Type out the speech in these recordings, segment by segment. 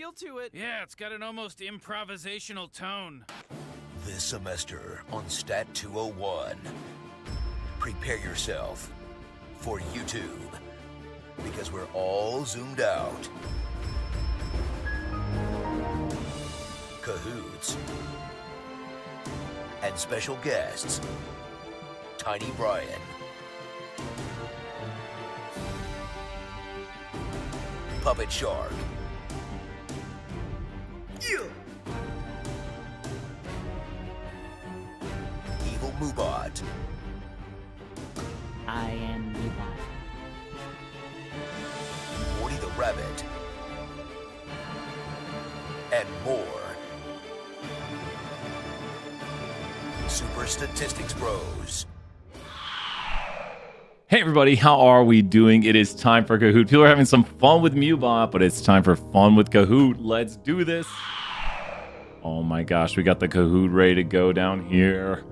feel to it. Yeah, it's got an almost improvisational tone. This semester on Stat 201, prepare yourself for YouTube, because we're all zoomed out. Cahoots and special guests, Tiny Brian, Puppet Shark, Evil Moobot, I am Moobot. Morty the Rabbit, and more. Super Statistics Bros. Hey everybody, how are we doing? It is time for Kahoot. People are having some fun with Mewbot, but it's time for fun with Kahoot. Let's do this. Oh my gosh, we got the Kahoot ready to go down here.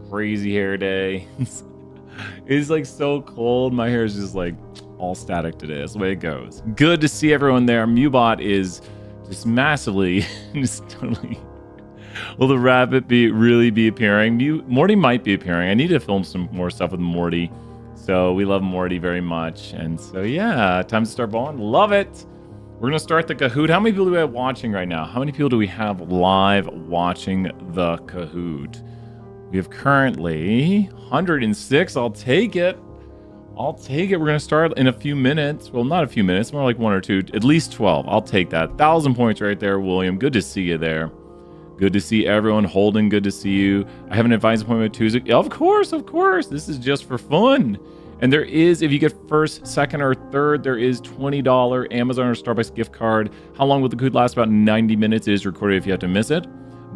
Crazy hair day. It's like so cold. My hair is just like all static today. That's the way it goes. Good to see everyone there. Mewbot is just massively, just totally... Will the rabbit really be appearing? Morty might be appearing. I need to film some more stuff with Morty. So we love Morty very much. And so yeah, time to start balling. Love it. We're going to start the Kahoot. How many people do we have watching right now? How many people do we have live watching the Kahoot? We have currently 106. I'll take it. I'll take it. We're going to start in a few minutes. Well, not a few minutes, more like 1 or 2, at least 12. I'll take that. 1,000 points right there, William. Good to see you there. Good to see everyone. Holden, good to see you. I have an advice appointment Tuesday. Of course, of course. This is just for fun. And there is, if you get first, second, or third, there is $20 Amazon or Starbucks gift card. How long will the Kahoot last? About 90 minutes. It is recorded if you have to miss it.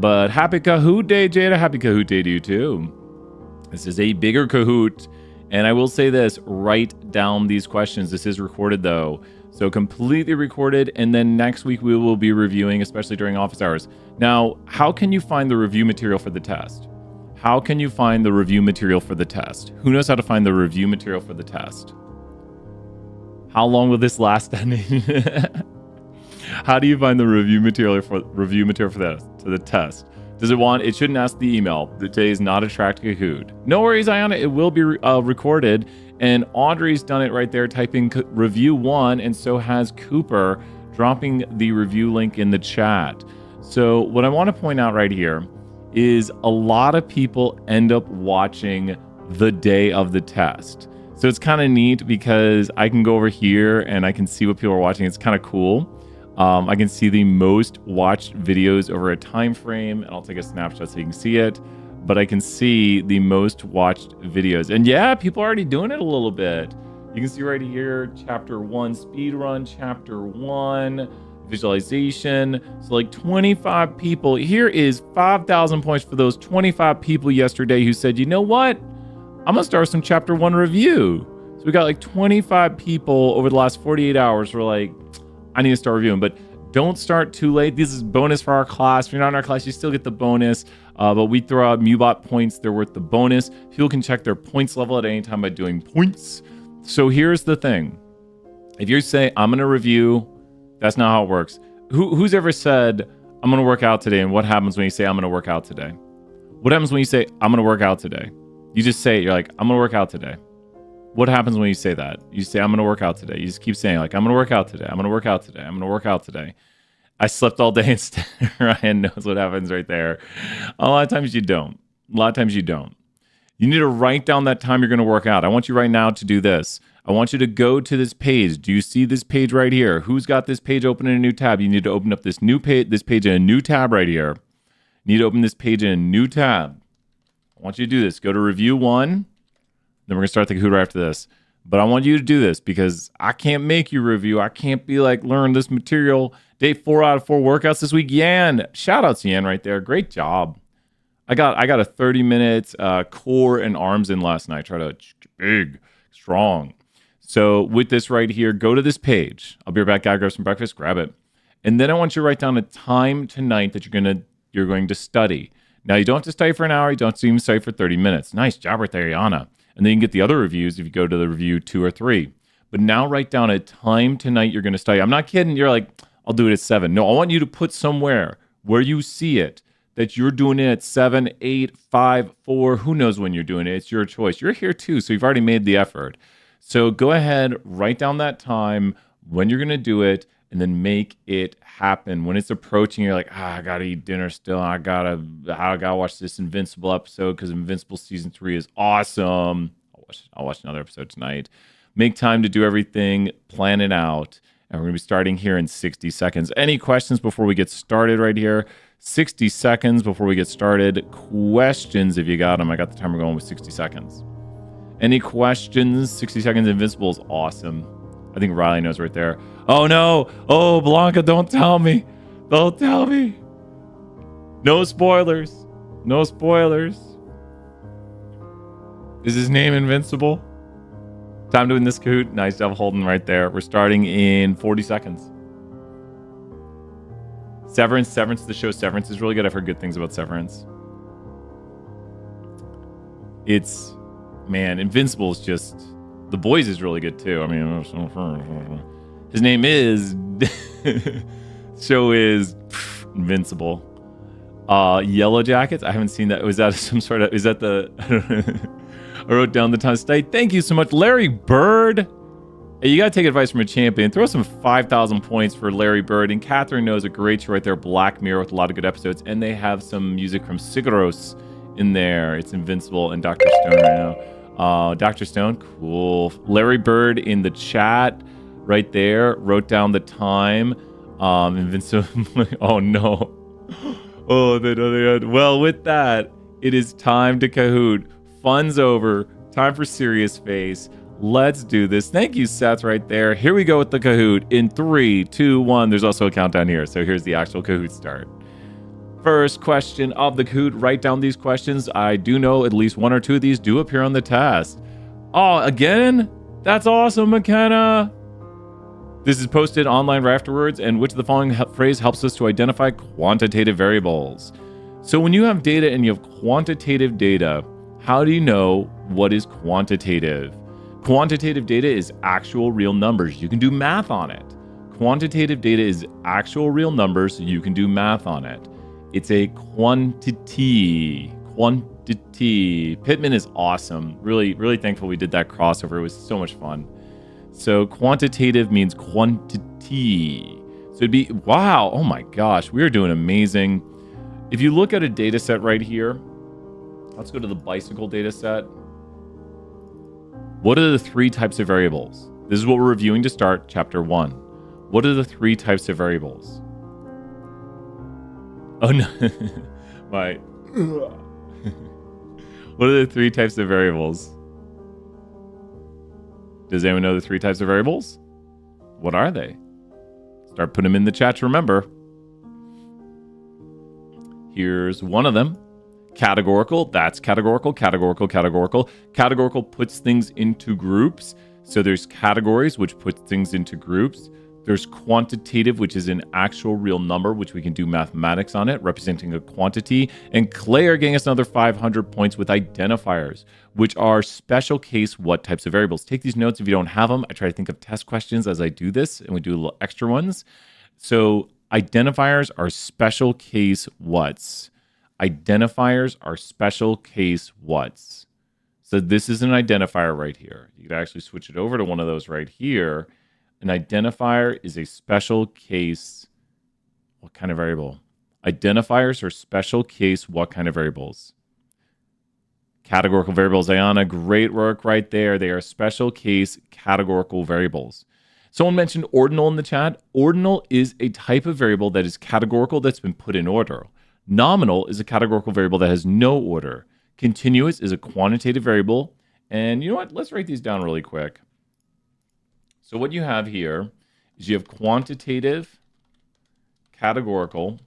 But happy Kahoot Day, Jada. Happy Kahoot Day to you, too. This is a bigger Kahoot. And I will say this, write down these questions. This is recorded, though. So completely recorded, and then next week we will be reviewing, especially during office hours. Now, how can you find the review material for the test? How can you find the review material for the test? Who knows how to find the review material for the test? How long will this last? How do you find the review material for the test? Does it want? It shouldn't ask the email. Today is not a track to Kahoot. No worries, Ayana. It will be recorded. And Audrey's done it right there, typing review 1, and so has Cooper, dropping the review link in the chat. So what I want to point out right here is a lot of people end up watching the day of the test. So it's kind of neat because I can go over here and I can see what people are watching. It's kind of cool. I can see the most watched videos over a time frame, and I'll take a snapshot so you can see it. But I can see the most watched videos. And yeah, people are already doing it a little bit. You can see right here, chapter 1 speed run, chapter 1 visualization. So like 25 people. Here is 5,000 points for those 25 people yesterday who said, you know what? I'm gonna start some chapter 1 review. So we got like 25 people over the last 48 hours who were like, I need to start reviewing. But don't start too late. This is bonus for our class. If you're not in our class, you still get the bonus. But we throw out Mewbot points. They're worth the bonus. People can check their points level at any time by doing points. So here's the thing. If you say, I'm going to review, that's not how it works. Who's ever said, I'm going to work out today? And what happens when you say, I'm going to work out today? What happens when you say, I'm going to work out today? You just say it. You're like, I'm going to work out today. What happens when you say that? You say, I'm going to work out today. You just keep saying, like, I'm going to work out today. I'm going to work out today. I'm going to work out today. I slept all day instead. Ryan knows what happens right there. A lot of times you don't. A lot of times you don't. You need to write down that time you're going to work out. I want you right now to do this. I want you to go to this page. Do you see this page right here? Who's got this page open in a new tab? You need to open up this page in a new tab right here. You need to open this page in a new tab. I want you to do this. Go to review 1. Then we're going to start the Kahoot right after this. But I want you to do this because I can't make you review. I can't be like, learn this material. Day 4 out of 4 workouts this week. Yan. Shout out to Yan right there. Great job. I got a 30 minutes core and arms in last night. Try to big, strong. So with this right here, go to this page. I'll be right back. Gotta grab some breakfast. Grab it. And then I want you to write down a time tonight that you're going to study. Now, you don't have to study for an hour. You don't have to even study for 30 minutes. Nice job right there, Yana. And then you can get the other reviews if you go to the review 2 or 3. But now write down a time tonight you're going to study. I'm not kidding. You're like, I'll do it at 7. No, I want you to put somewhere where you see it that you're doing it at 7, 8, 5, 4. Who knows when you're doing it? It's your choice. You're here too, so you've already made the effort. So go ahead, write down that time, when you're going to do it, and then make it happen. When it's approaching, you're like, I got to eat dinner still. I got to watch this Invincible episode because Invincible Season 3 is awesome. I'll watch another episode tonight. Make time to do everything, plan it out. And we're going to be starting here in 60 seconds. Any questions before we get started right here? 60 seconds before we get started. Questions if you got them. I got the timer going with 60 seconds. Any questions? 60 seconds Invincible is awesome. I think Riley knows right there. Oh no! Oh, Blanca, don't tell me. Don't tell me. No spoilers. No spoilers. Is his name Invincible? Time doing this, Kahoot. Nice job holding right there. We're starting in 40 seconds. Severance, the show Severance is really good. I've heard good things about Severance. It's, man, Invincible is just, The Boys is really good too. I mean, his name is, show is Invincible. Yellow Jackets, I haven't seen that. Was that some sort of, is that the, I wrote down the time to stay. Thank you so much, Larry Bird. Hey, you gotta take advice from a champion. Throw some 5,000 points for Larry Bird. And Catherine knows a great show right there, Black Mirror, with a lot of good episodes. And they have some music from Sigaros in there. It's Invincible and Dr. Stone right now. Dr. Stone, cool. Larry Bird in the chat right there wrote down the time. Invincible. Oh no. Oh, they had. Well, with that, it is time to Kahoot. Fun's over. Time for serious face. Let's do this. Thank you, Seth, right there. Here we go with the Kahoot in 3, 2, 1. There's also a countdown here. So here's the actual Kahoot start. First question of the Kahoot. Write down these questions. I do know at least 1 or 2 of these do appear on the test. Oh, again? That's awesome, McKenna. This is posted online right afterwards. And which of the following phrase helps us to identify quantitative variables? So when you have data and you have quantitative data, how do you know what is quantitative? Quantitative data is actual real numbers. You can do math on it. Quantitative data is actual real numbers. You can do math on it. It's a quantity. Quantity. Pittman is awesome. Really, really thankful we did that crossover. It was so much fun. So quantitative means quantity. So it'd be, wow, oh my gosh, we are doing amazing. If you look at a data set right here, let's go to the bicycle data set. What are the 3 types of variables? This is what we're reviewing to start chapter 1. What are the 3 types of variables? Oh no, my. What are the 3 types of variables? Does anyone know the 3 types of variables? What are they? Start putting them in the chat to remember. Here's one of them. Categorical, that's categorical. Categorical puts things into groups. So there's categories, which puts things into groups. There's quantitative, which is an actual real number, which we can do mathematics on it, representing a quantity. And Claire getting us another 500 points with identifiers, which are special case what types of variables. Take these notes if you don't have them. I try to think of test questions as I do this, and we do little extra ones. So identifiers are special case whats. Identifiers are special case whats. So this is an identifier right here. You could actually switch it over to one of those right here. An identifier is a special case. What kind of variable? Identifiers are special case what kind of variables? Categorical variables. Ayana, great work right there. They are special case categorical variables. Someone mentioned ordinal in the chat. Ordinal is a type of variable that is categorical that's been put in order. Nominal is a categorical variable that has no order. Continuous is a quantitative variable. And you know what? Let's write these down really quick. So what you have here is you have quantitative, categorical,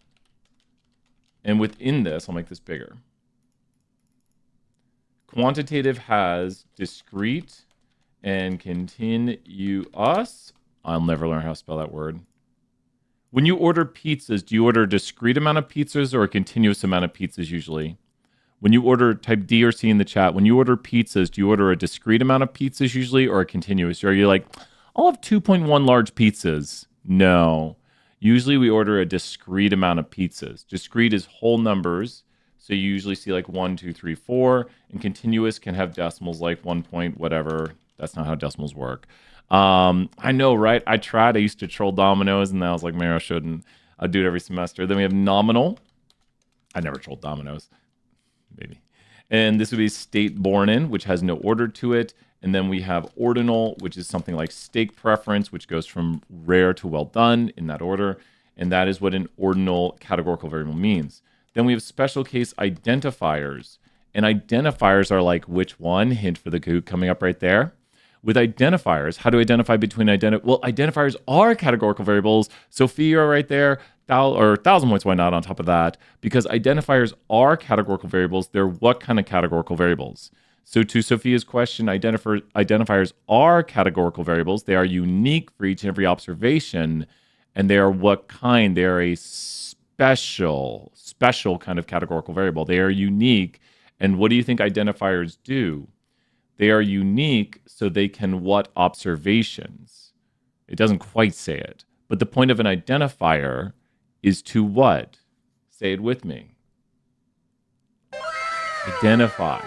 and within this, I'll make this bigger. Quantitative has discrete and continuous. I'll never learn how to spell that word. When you order pizzas, do you order a discrete amount of pizzas or a continuous amount of pizzas usually? When you order, type D or C in the chat. When you order pizzas, do you order a discrete amount of pizzas usually or a continuous? Or are you like, I'll have 2.1 large pizzas? No. Usually we order a discrete amount of pizzas. Discrete is whole numbers. So you usually see like 1, 2, 3, 4. And continuous can have decimals like 1 point, whatever. That's not how decimals work. I know, right? I used to troll Dominoes, and then I was like, maybe I shouldn't. I do it every semester. Then we have nominal. I never trolled Dominoes. Maybe. And this would be state born in, which has no order to it. And then we have ordinal, which is something like steak preference, which goes from rare to well done in that order. And that is what an ordinal categorical variable means. Then we have special case identifiers. And identifiers are like which one? Hint for the Kahoot coming up right there. With identifiers, how to identify between well, identifiers are categorical variables. Sophia right there, 1,000 points, why not on top of that? Because identifiers are categorical variables. They're what kind of categorical variables? So to Sophia's question, identifiers are categorical variables. They are unique for each and every observation. And they are what kind? They are a special kind of categorical variable. They are unique. And what do you think identifiers do? They are unique so they can what observations? It doesn't quite say it. But the point of an identifier is to what? Say it with me. Identify.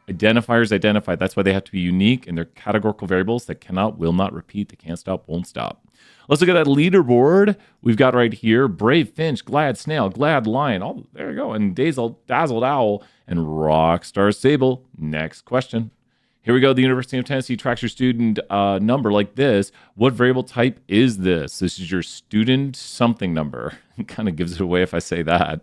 Identifiers identify. That's why they have to be unique, and they're categorical variables that cannot, will not repeat. They can't stop, won't stop. Let's look at that leaderboard. We've got right here Brave Finch, Glad Snail, Glad Lion. Oh, there you go. And Dazzled Owl and Rockstar Sable. Next question. Here we go. The University of Tennessee tracks your student number like this. What variable type is this? This is your student something number. It kind of gives it away if I say that.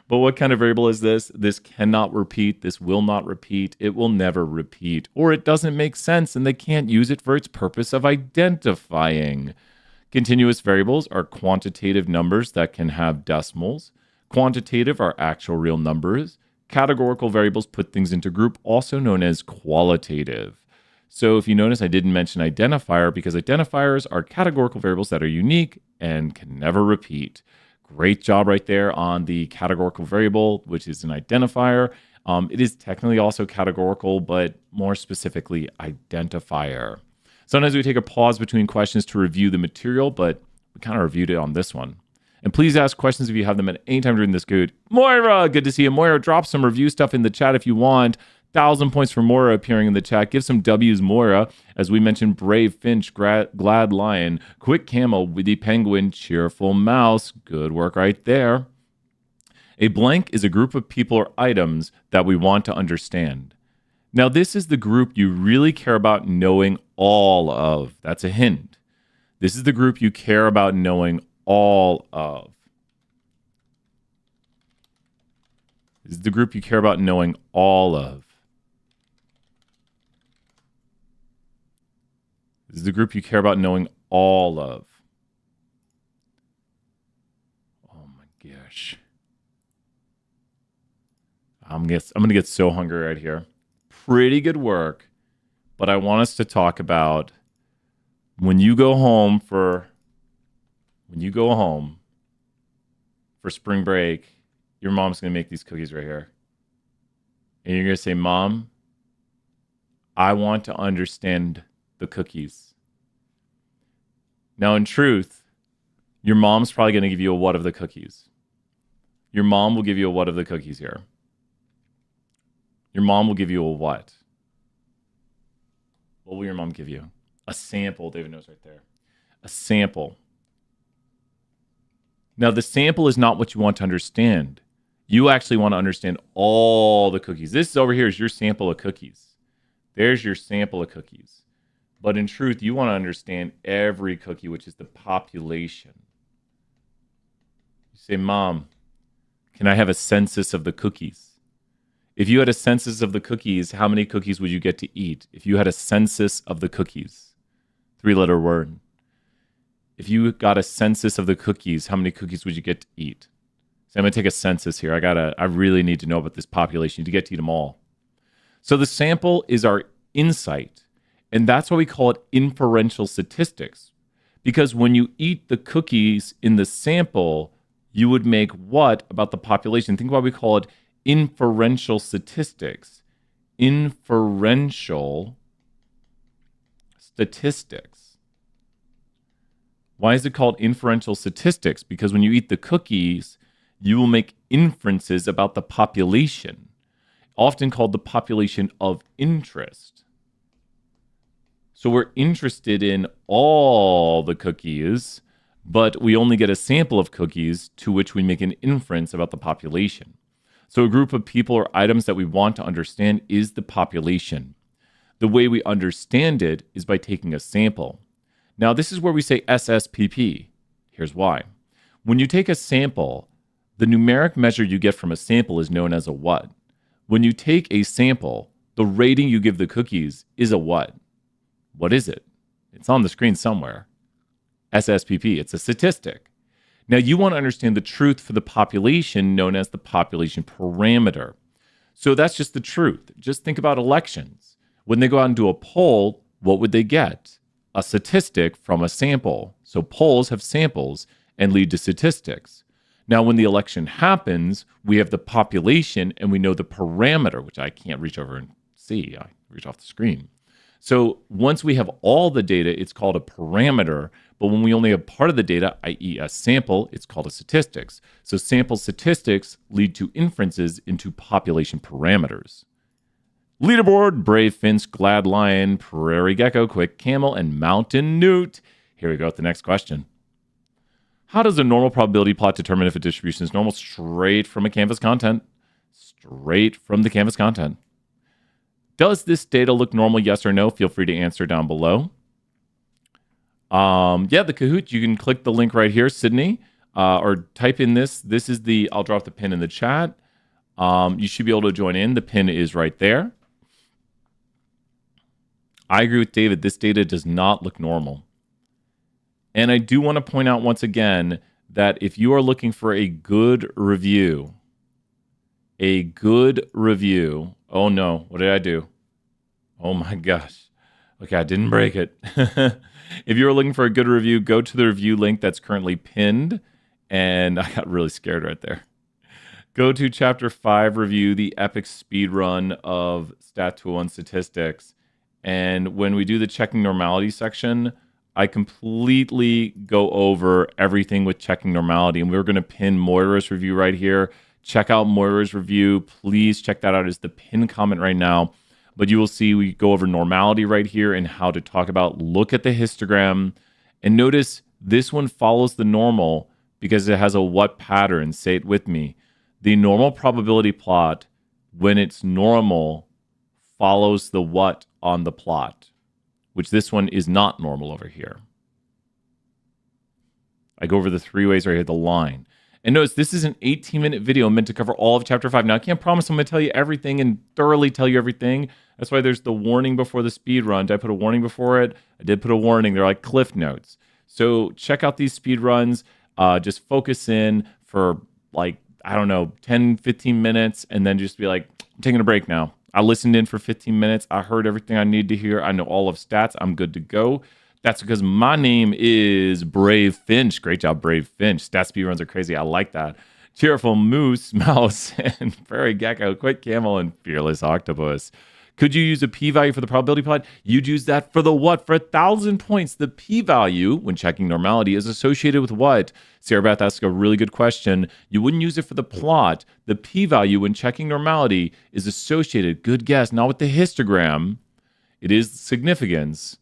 But what kind of variable is this? This cannot repeat. This will not repeat. It will never repeat. Or it doesn't make sense and they can't use it for its purpose of identifying. Continuous variables are quantitative numbers that can have decimals. Quantitative are actual real numbers. Categorical variables put things into group, also known as qualitative. So if you notice, I didn't mention identifier because identifiers are categorical variables that are unique and can never repeat. Great job right there on the categorical variable, which is an identifier. It is technically also categorical, but more specifically, identifier. Sometimes we take a pause between questions to review the material, but we kind of reviewed it on this one. And please ask questions if you have them at any time during this Kahoot. Moira, good to see you. Moira, drop some review stuff in the chat if you want. 1,000 points for Moira appearing in the chat. Give some W's, Moira. As we mentioned, Brave Finch, Glad Lion, Quick Camel, Witty Penguin, Cheerful Mouse. Good work right there. A blank is a group of people or items that we want to understand. Now, this is the group you really care about knowing all of. That's a hint. This is the group you care about knowing all of. This is the group you care about knowing all of. This is the group you care about knowing all of. Oh my gosh. I'm going to get so hungry right here. Pretty good work. But I want us to talk about when you go home for spring break, your mom's going to make these cookies right here. And you're going to say, Mom, I want to understand the cookies. Now, in truth, your mom's probably going to give you a what of the cookies. Your mom will give you a what of the cookies here. Your mom will give you a what? What will your mom give you? A sample. David knows right there. A sample. Now, the sample is not what you want to understand. You actually want to understand all the cookies. This over here is your sample of cookies. There's your sample of cookies. But in truth, you want to understand every cookie, which is the population. You say, Mom, can I have a census of the cookies? If you had a census of the cookies, how many cookies would you get to eat? If you had a census of the cookies, 3-letter word. If you got a census of the cookies, how many cookies would you get to eat? So I'm going to take a census here. I really need to know about this population to get to eat them all. So the sample is our insight. And that's why we call it inferential statistics. Because when you eat the cookies in the sample, you would make what about the population? Think why we call it inferential statistics. Inferential statistics. Why is it called inferential statistics? Because when you eat the cookies, you will make inferences about the population, often called the population of interest. So we're interested in all the cookies, but we only get a sample of cookies to which we make an inference about the population. So a group of people or items that we want to understand is the population. The way we understand it is by taking a sample. Now, this is where we say SSPP. Here's why. When you take a sample, the numeric measure you get from a sample is known as a what. When you take a sample, the rating you give the cookies is a what. What is it? It's on the screen somewhere. SSPP, it's a statistic. Now, you want to understand the truth for the population known as the population parameter. So that's just the truth. Just think about elections. When they go out and do a poll, what would they get? A statistic from a sample. So polls have samples and lead to statistics. Now, when the election happens, we have the population and we know the parameter, which I can't reach over and see. I reach off the screen. So once we have all the data, it's called a parameter. But when we only have part of the data, i.e. a sample, it's called a statistics. So sample statistics lead to inferences into population parameters. Leaderboard, Brave Finch, Glad Lion, Prairie Gecko, Quick Camel, and Mountain Newt. Here we go with the next question. How does a normal probability plot determine if a distribution is normal? Straight from a Canvas content. Straight from the Canvas content. Does this data look normal? Yes or no? Feel free to answer down below. Yeah, the Kahoot, you can click the link right here, Sydney, or type in this. This is I'll drop the pin in the chat. You should be able to join in. The pin is right there. I agree with David. This data does not look normal. And I do want to point out once again that if you are looking for a good review, oh no, what did I do? Oh my gosh. Okay, I didn't break it. If you're looking for a good review, go to the review link that's currently pinned. And I got really scared right there. Go to Chapter 5 review, the epic speed run of Stat 201 statistics. And when we do the checking normality section, I completely go over everything with checking normality. And we're going to pin Moira's review right here. Check out Moira's review. Please check that out as the pin comment right now. But you will see we go over normality right here and how to talk about, look at the histogram. And notice this one follows the normal because it has a what pattern. Say it with me. The normal probability plot, when it's normal, follows the what on the plot, which this one is not normal over here. I go over the three ways right here, the line. And notice this is an 18-minute video meant to cover all of Chapter 5. Now, I can't promise I'm going to tell you everything and thoroughly tell you everything. That's why there's the warning before the speed run. Did I put a warning before it? I did put a warning. They're like cliff notes. So check out these speed runs. Just focus in for 10, 15 minutes, and then just be like, I'm taking a break now. I listened in for 15 minutes. I heard everything I need to hear. I know all of stats. I'm good to go. That's because my name is Brave Finch. Great job, Brave Finch. Stat speed runs are crazy. I like that. Cheerful Moose, Mouse, and Prairie Gecko, Quick Camel, and Fearless Octopus. Could you use a p-value for the probability plot? You'd use that for the what? For 1,000 points. The p-value, when checking normality, is associated with what? Sarah Beth asked a really good question. You wouldn't use it for the plot. The p-value, when checking normality, is associated, good guess, not with the histogram. It is significance.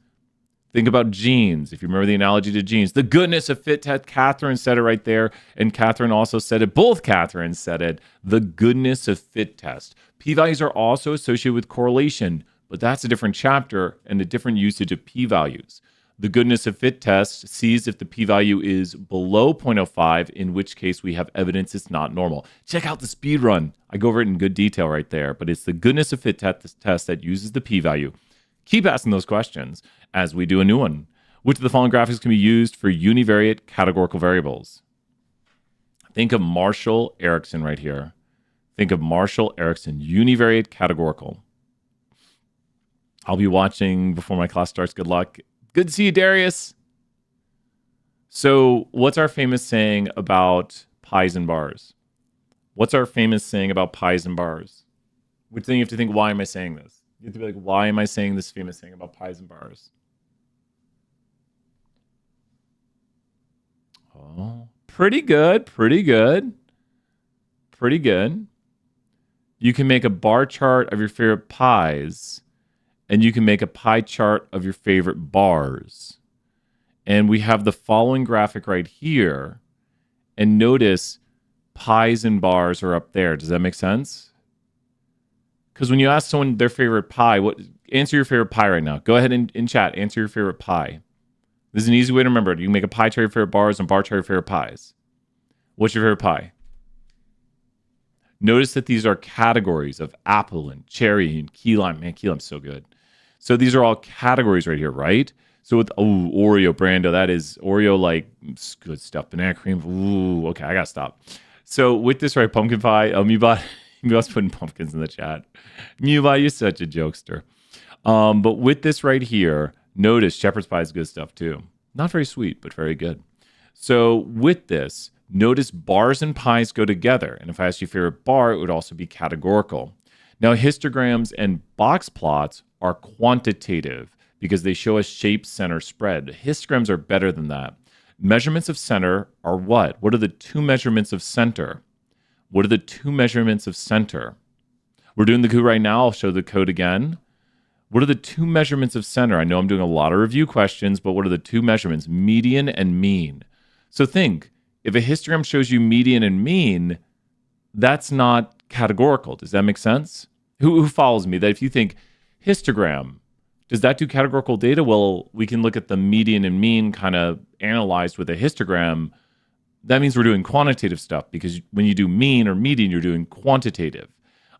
Think about genes. If you remember the analogy to genes, the goodness of fit test. Catherine said it right there. And Catherine also said it. Both Catherine said it. The goodness of fit test. P-values are also associated with correlation, but that's a different chapter and a different usage of p-values. The goodness of fit test sees if the p-value is below 0.05, in which case we have evidence it's not normal. Check out the speed run. I go over it in good detail right there, but it's the goodness of fit test that uses the p-value. Keep asking those questions as we do a new one. Which of the following graphics can be used for univariate categorical variables? Think of Marshall Erickson right here. Think of Marshall Erickson, univariate categorical. I'll be watching before my class starts. Good luck. Good to see you, Darius. So what's our famous saying about pies and bars? What's our famous saying about pies and bars? Which then you have to think, why am I saying this? You have to be like, why am I saying this famous thing about pies and bars? Oh, pretty good. Pretty good. Pretty good. You can make a bar chart of your favorite pies, and you can make a pie chart of your favorite bars. And we have the following graphic right here. And notice pies and bars are up there. Does that make sense? Because when you ask someone their favorite pie, answer your favorite pie right now. Go ahead and in chat, answer your favorite pie. This is an easy way to remember it. You can make a pie chart of your favorite bars and bar chart of your favorite pies. What's your favorite pie? Notice that these are categories of apple and cherry and key lime. Man, key lime's so good. So these are all categories right here, right? So with Oreo, Brando, that is Oreo, like good stuff. Banana cream. Ooh, okay, I gotta stop. So with this, right, pumpkin pie. Mubot was putting pumpkins in the chat. Mubot, you're such a jokester. But with this right here, notice shepherd's pie is good stuff too. Not very sweet, but very good. So with this, notice bars and pies go together. And if I asked you your favorite bar, it would also be categorical. Now, histograms and box plots are quantitative because they show us shape, center, spread. Histograms are better than that. Measurements of center are what? What are the two measurements of center? What are the two measurements of center? We're doing the code right now. I'll show the code again. What are the two measurements of center? I know I'm doing a lot of review questions, but what are the two measurements? Median and mean. So think, if a histogram shows you median and mean, that's not categorical. Does that make sense? Who follows me? That if you think histogram, does that do categorical data? Well, we can look at the median and mean kind of analyzed with a histogram. That means we're doing quantitative stuff because when you do mean or median, you're doing quantitative.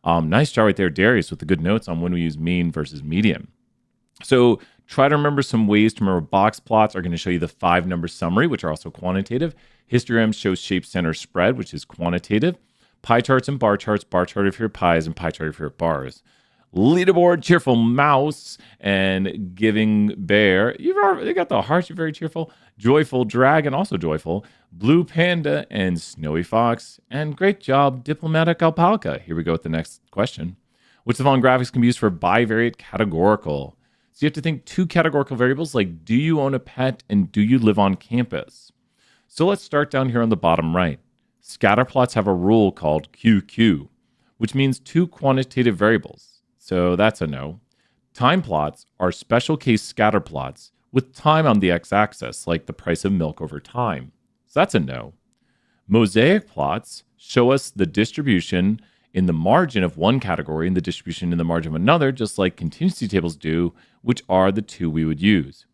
Nice job right there, Darius, with the good notes on when we use mean versus median. So try to remember some ways to remember. Box plots are going to show you the 5-number summary, which are also quantitative. Histograms shows shape, center, spread, which is quantitative. Pie charts and bar charts, bar chart of your pies and pie chart of your bars. Leaderboard, cheerful mouse, and giving bear. You got the heart, you're very cheerful. Joyful dragon, also joyful. Blue panda and snowy fox. And great job, diplomatic alpaca. Here we go with the next question. Which of the following graphics can be used for bivariate categorical? So you have to think two categorical variables like do you own a pet and do you live on campus? So let's start down here on the bottom right. Scatter plots have a rule called QQ, which means two quantitative variables. So that's a no. Time plots are special case scatter plots with time on the x-axis, like the price of milk over time. So that's a no. Mosaic plots show us the distribution in the margin of one category and the distribution in the margin of another, just like contingency tables do, which are the two we would use.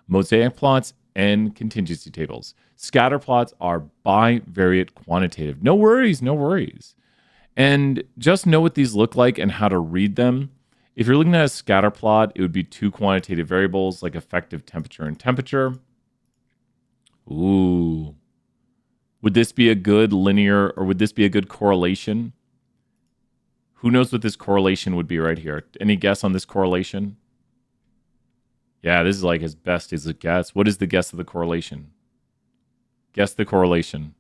Mosaic plots and contingency tables. Scatter plots are bivariate quantitative. No worries, no worries. And just know what these look like and how to read them. If you're looking at a scatter plot, it would be two quantitative variables like effective temperature and temperature. Ooh. Would this be a good linear or would this be a good correlation? Who knows what this correlation would be right here? Any guess on this correlation? Yeah, this is like as best as a guess. What is the guess of the correlation? Guess the correlation.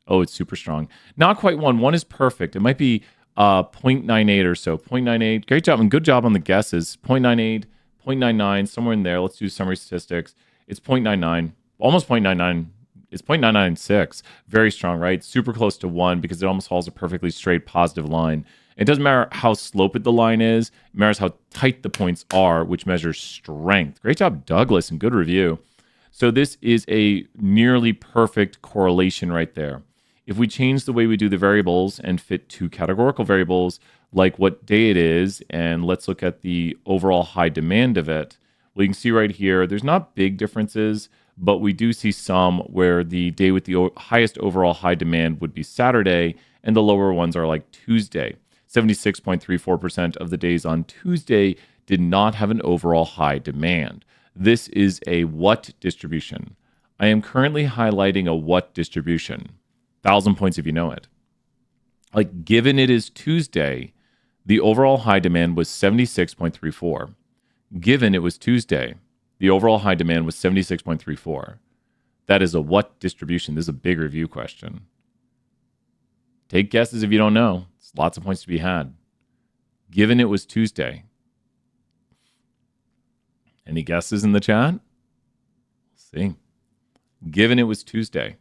Oh, it's super strong. Not quite one. One is perfect. It might be 0.98 or so. 0.98. Great job and good job on the guesses. 0.98, 0.99, somewhere in there. Let's do summary statistics. It's 0.99. Almost 0.99. It's 0.996. Very strong, right? Super close to 1 because it almost follows a perfectly straight positive line. It doesn't matter how sloped the line is. It matters how tight the points are, which measures strength. Great job, Douglas, and good review. So this is a nearly perfect correlation right there. If we change the way we do the variables and fit two categorical variables, like what day it is, and let's look at the overall high demand of it, well, you can see right here, there's not big differences, but we do see some where the day with the highest overall high demand would be Saturday, and the lower ones are like Tuesday. 76.34% of the days on Tuesday did not have an overall high demand. This is a what distribution. I am currently highlighting a what distribution. 1,000 points if you know it. Like, given it is Tuesday, the overall high demand was 76.34. Given it was Tuesday, the overall high demand was 76.34. That is a what distribution. This is a big review question. Take guesses if you don't know. It's lots of points to be had. Given it was Tuesday. Any guesses in the chat? Let's see. Given it was Tuesday.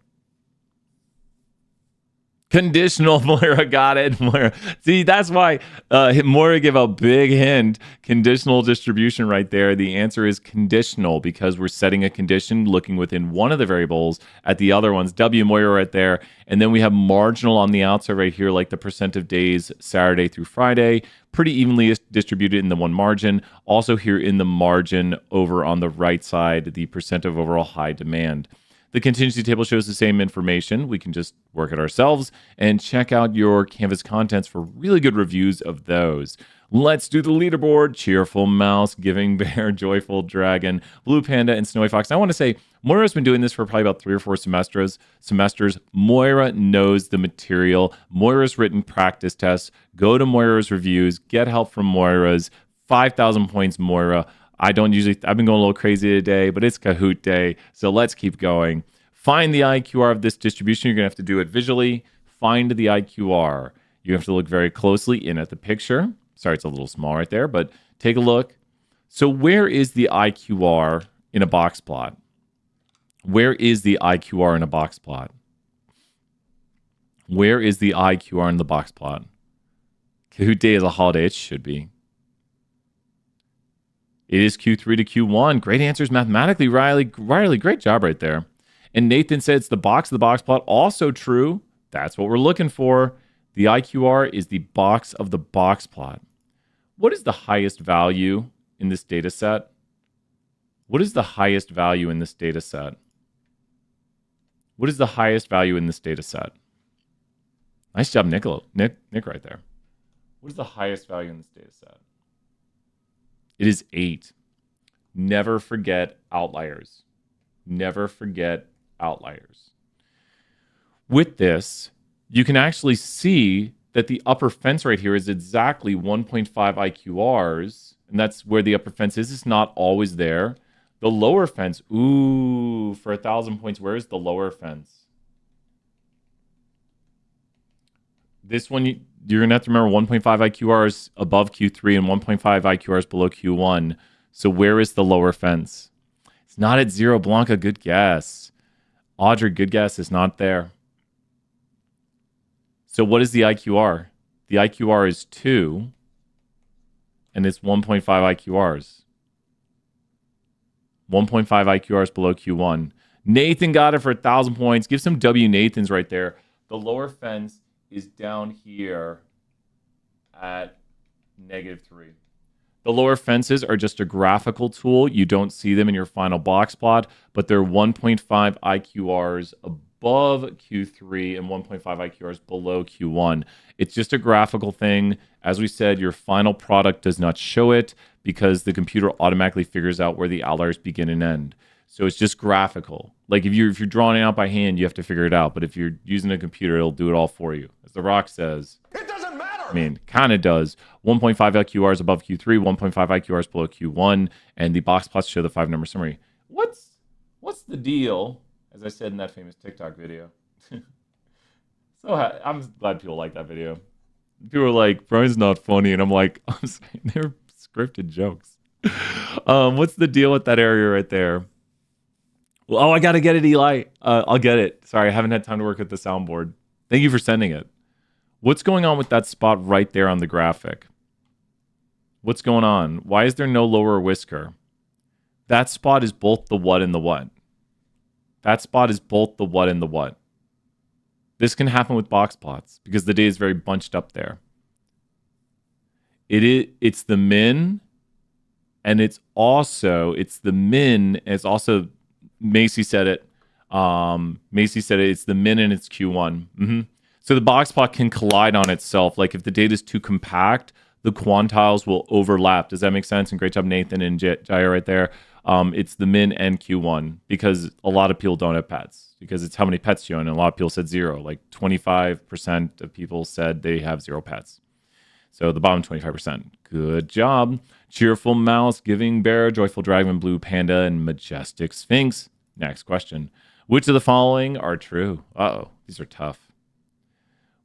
Conditional. Moira got it. Moira. See, that's why Moira gave a big hint. Conditional distribution right there. The answer is conditional because we're setting a condition looking within one of the variables at the other ones. W, Moira right there. And then we have marginal on the outside right here, like the percent of days Saturday through Friday. Pretty evenly distributed in the one margin. Also here in the margin over on the right side, the percent of overall high demand. The contingency table shows the same information. We can just work it ourselves and check out your Canvas contents for really good reviews of those. Let's do the leaderboard. Cheerful Mouse, Giving Bear, Joyful Dragon, Blue Panda, and Snowy Fox. And I want to say, Moira's been doing this for probably about 3 or 4 semesters. Moira knows the material. Moira's written practice tests. Go to Moira's reviews. Get help from Moira's. 5,000 points, Moira. I've been going a little crazy today, but it's Kahoot day, so let's keep going. Find the IQR of this distribution. You're going to have to do it visually. Find the IQR. You have to look very closely in at the picture. Sorry, it's a little small right there, but take a look. So where is the IQR in a box plot? Where is the IQR in a box plot? Where is the IQR in the box plot? Kahoot day is a holiday. It should be. It is Q3 to Q1. Great answers mathematically, Riley. Riley, great job right there. And Nathan said it's the box of the box plot. Also true. That's what we're looking for. The IQR is the box of the box plot. What is the highest value in this data set? What is the highest value in this data set? What is the highest value in this data set? Nice job, Nick right there. What is the highest value in this data set? It is 8. Never forget outliers. Never forget outliers. With this, you can actually see that the upper fence right here is exactly 1.5 IQRs, and that's where the upper fence is. It's not always there. The lower fence, ooh, for 1,000 points, where is the lower fence? This one, you're going to have to remember 1.5 IQRs above Q3 and 1.5 IQRs below Q1. So where is the lower fence? It's not at 0. Blanca, good guess. Audrey, good guess. It's not there. So what is the IQR? The IQR is 2, and it's 1.5 IQRs. 1.5 IQRs below Q1. Nathan got it for 1,000 points. Give some W Nathans right there. The lower fence is down here at -3. The lower fences are just a graphical tool. You don't see them in your final box plot, but they're 1.5 IQRs above Q3 and 1.5 IQRs below Q1. It's just a graphical thing. As we said, your final product does not show it because the computer automatically figures out where the outliers begin and end. So it's just graphical. Like if you're drawing it out by hand, you have to figure it out. But if you're using a computer, it'll do it all for you. As The Rock says, it doesn't matter. I mean, kind of does. 1.5 IQRs above Q3, 1.5 IQRs below Q1, and the box plots show the 5-number summary. What's the deal? As I said in that famous TikTok video. So I'm glad people like that video. People are like, Brian's not funny, and I'm like, I'm saying they're scripted jokes. What's the deal with that area right there? Well, oh, I got to get it, Eli. I'll get it. Sorry, I haven't had time to work with the soundboard. Thank you for sending it. What's going on with that spot right there on the graphic? What's going on? Why is there no lower whisker? That spot is both the what and the what. That spot is both the what and the what. This can happen with box plots because the data is very bunched up there. It's the min, and it's the min, and it's also Macy said it. It's the min and it's Q1. Mm-hmm. So the box plot can collide on itself. Like if the data is too compact, the quantiles will overlap. Does that make sense? And great job, Nathan and Jaya right there. It's the min and Q1 because a lot of people don't have pets because it's how many pets you own. And a lot of people said 0. Like 25% of people said they have 0 pets. So the bottom 25%. Good job. Cheerful Mouse, Giving Bear, Joyful Dragon, Blue Panda, and Majestic Sphinx. Next question. Which of the following are true? Uh-oh, these are tough.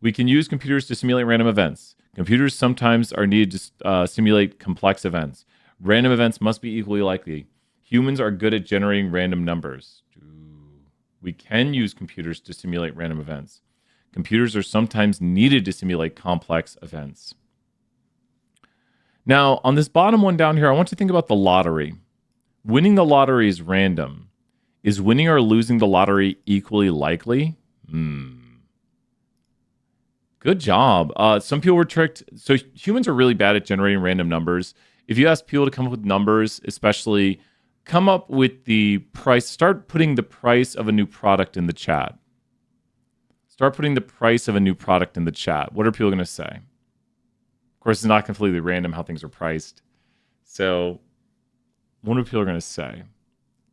We can use computers to simulate random events. Computers sometimes are needed to simulate complex events. Random events must be equally likely. Humans are good at generating random numbers. We can use computers to simulate random events. Computers are sometimes needed to simulate complex events. Now, on this bottom one down here, I want you to think about the lottery. Winning the lottery is random. Is winning or losing the lottery equally likely? Good job. Some people were tricked. So humans are really bad at generating random numbers. If you ask people to come up with numbers, especially come up with the price, start putting the price of a new product in the chat. Start putting the price of a new product in the chat. What are people going to say? Of course, it's not completely random how things are priced. So what are people going to say?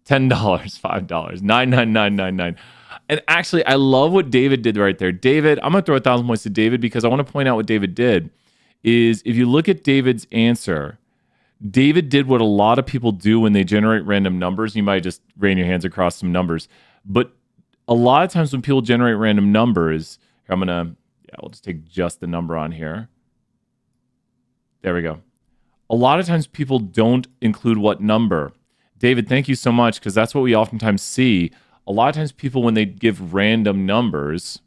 $10, $5, $9.9999. And actually, I love what David did right there. David, I'm going to throw 1,000 points to David because I want to point out what David did. Is if you look at David's answer, David did what a lot of people do when they generate random numbers. You might just rain your hands across some numbers. But a lot of times when people generate random numbers, we'll just take just the number on here. There we go. A lot of times people don't include what number. David, thank you so much, because that's what we oftentimes see. A lot of times people, when they give random numbers,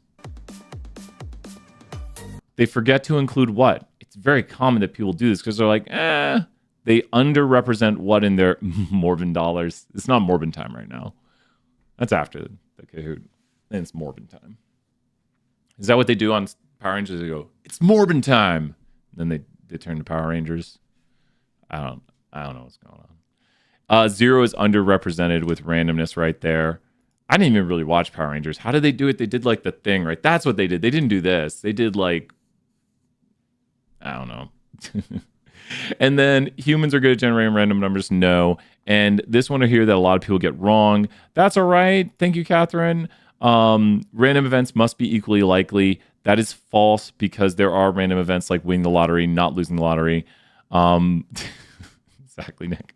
they forget to include what? It's very common that people do this because they're like, they underrepresent what in their Morbin dollars. It's not Morbin time right now. That's after the Kahoot. Then it's Morbin time. Is that what they do on Power Rangers? They go, it's Morbin time. And then they turn to Power Rangers. I don't know what's going on. Zero is underrepresented with randomness right there. I didn't even really watch Power Rangers. How did they do it? They did like the thing, right? That's what they did. They didn't do this. They did like, I don't know. And then humans are good at generating random numbers. No. And this one here that a lot of people get wrong. That's all right. Thank you, Catherine. Random events must be equally likely. That is false because there are random events like winning the lottery, not losing the lottery. Exactly, Nick.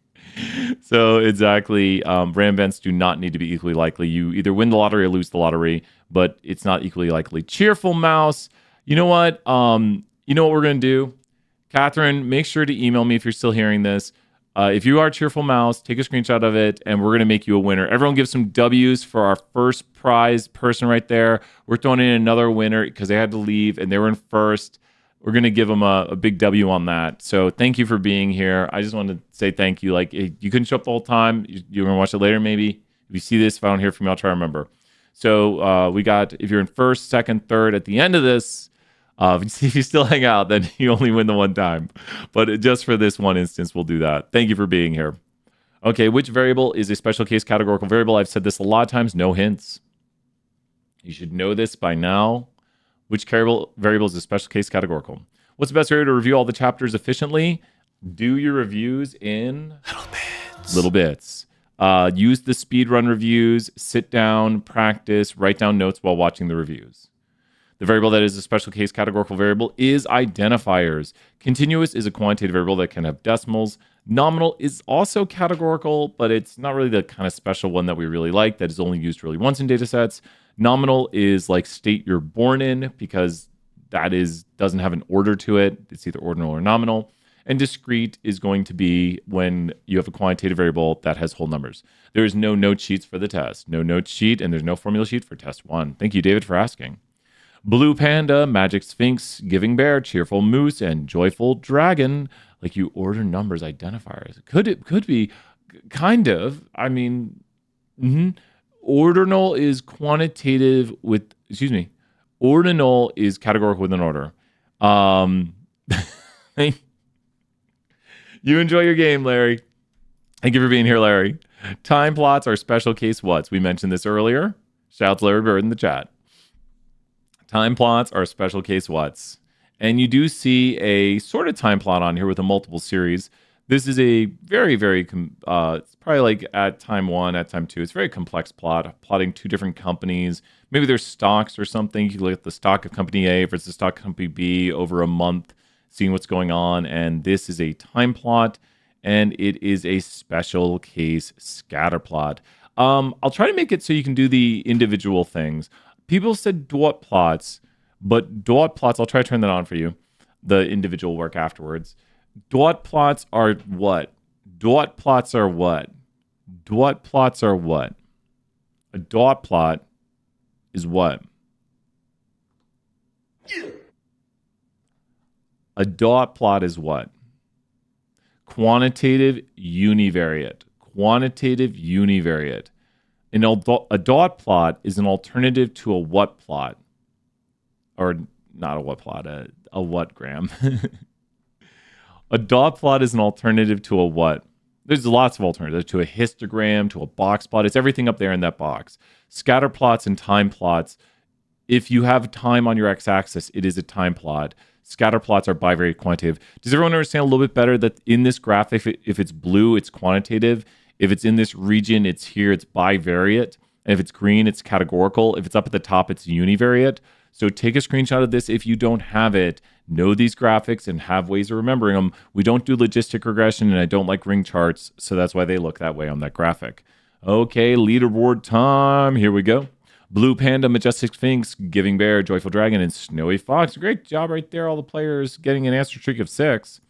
So exactly, random events do not need to be equally likely. You either win the lottery or lose the lottery, but it's not equally likely. Cheerful Mouse. You know what? You know what we're going to do? Catherine, make sure to email me if you're still hearing this. If you are Cheerful Mouse, take a screenshot of it, and we're going to make you a winner. Everyone give some W's for our first prize person right there. We're throwing in another winner because they had to leave, and they were in first. We're going to give them a big W on that. So thank you for being here. I just wanted to say thank you. Like, you couldn't show up the whole time. You're going to watch it later, maybe. If you see this, if I don't hear from you, I'll try to remember. So we got, if you're in first, second, third at the end of this, if you still hang out, then you only win the one time. But just for this one instance, we'll do that. Thank you for being here. Okay, which variable is a special case categorical variable? I've said this a lot of times. No hints. You should know this by now. Which variable is a special case categorical? What's the best way to review all the chapters efficiently? Do your reviews in little bits. Use the speedrun reviews. Sit down, practice, write down notes while watching the reviews. The variable that is a special case categorical variable is identifiers. Continuous is a quantitative variable that can have decimals. Nominal is also categorical, but it's not really the kind of special one that we really like that is only used really once in data sets. Nominal is like state you're born in because that doesn't have an order to it. It's either ordinal or nominal. And discrete is going to be when you have a quantitative variable that has whole numbers. There is no note sheets for the test. No note sheet, and there's no formula sheet for test 1. Thank you, David, for asking. Blue Panda, Magic Sphinx, Giving Bear, Cheerful Moose, and Joyful Dragon. Like you order numbers identifiers. Could be, kind of. I mean, ordinal is quantitative with, ordinal is categorical with an order. You enjoy your game, Larry. Thank you for being here, Larry. Time plots are special case whats. We mentioned this earlier. Shout out to Larry Bird in the chat. Time plots are special case whats. And you do see a sort of time plot on here with a multiple series. This is a very, very, it's probably like at time 1, at time 2. It's a very complex plot, plotting 2 different companies. Maybe there's stocks or something. You can look at the stock of company A versus the stock of company B over a month, seeing what's going on. And this is a time plot, and it is a special case scatter plot. I'll try to make it so you can do the individual things. People said dot plots, but dot plots, I'll try to turn that on for you, the individual work afterwards. Dot plots are what? Dot plots are what? Dot plots are what? A dot plot is what? A dot plot is what? Quantitative univariate. Quantitative univariate. A dot plot is an alternative to a what plot? Or not a what plot, a what, Graham? A dot plot is an alternative to a what? There's lots of alternatives, to a histogram, to a box plot. It's everything up there in that box. Scatter plots and time plots. If you have time on your x-axis, it is a time plot. Scatter plots are bivariate quantitative. Does everyone understand a little bit better that in this graph, if it's blue, it's quantitative. If it's in this region, it's here, it's bivariate. And if it's green, it's categorical. If it's up at the top, it's univariate. So take a screenshot of this if you don't have it. Know these graphics and have ways of remembering them. We don't do logistic regression, and I don't like ring charts, so that's why they look that way on that graphic. Okay, leaderboard time. Here we go. Blue Panda, Majestic Sphinx, Giving Bear, Joyful Dragon, and Snowy Fox. Great job right there, all the players getting an answer streak of 6.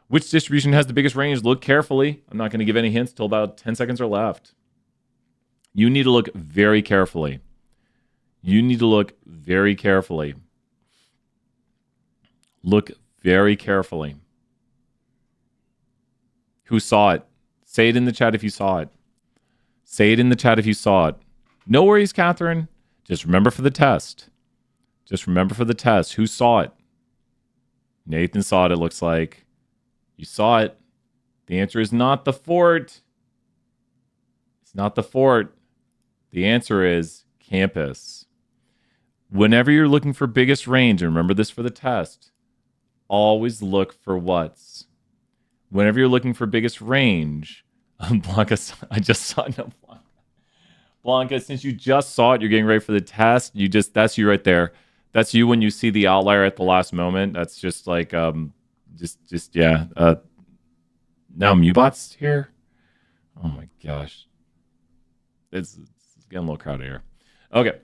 Which distribution has the biggest range? Look carefully. I'm not going to give any hints till about 10 seconds are left. You need to look very carefully. You need to look very carefully. Look very carefully. Who saw it? Say it in the chat if you saw it. Say it in the chat if you saw it. No worries, Catherine. Just remember for the test. Just remember for the test. Who saw it? Nathan saw it, it looks like. You saw it. The answer is not the fort. It's not the fort. The answer is campus. Whenever you're looking for biggest range, and remember this for the test, always look for what's. Whenever you're looking for biggest range, Blanca, I just saw it. No, Blanca, since you just saw it, you're getting ready for the test. That's you right there. That's you when you see the outlier at the last moment. That's just like, yeah. Now Mubot's here. Oh my gosh. It's getting a little crowded here. Okay.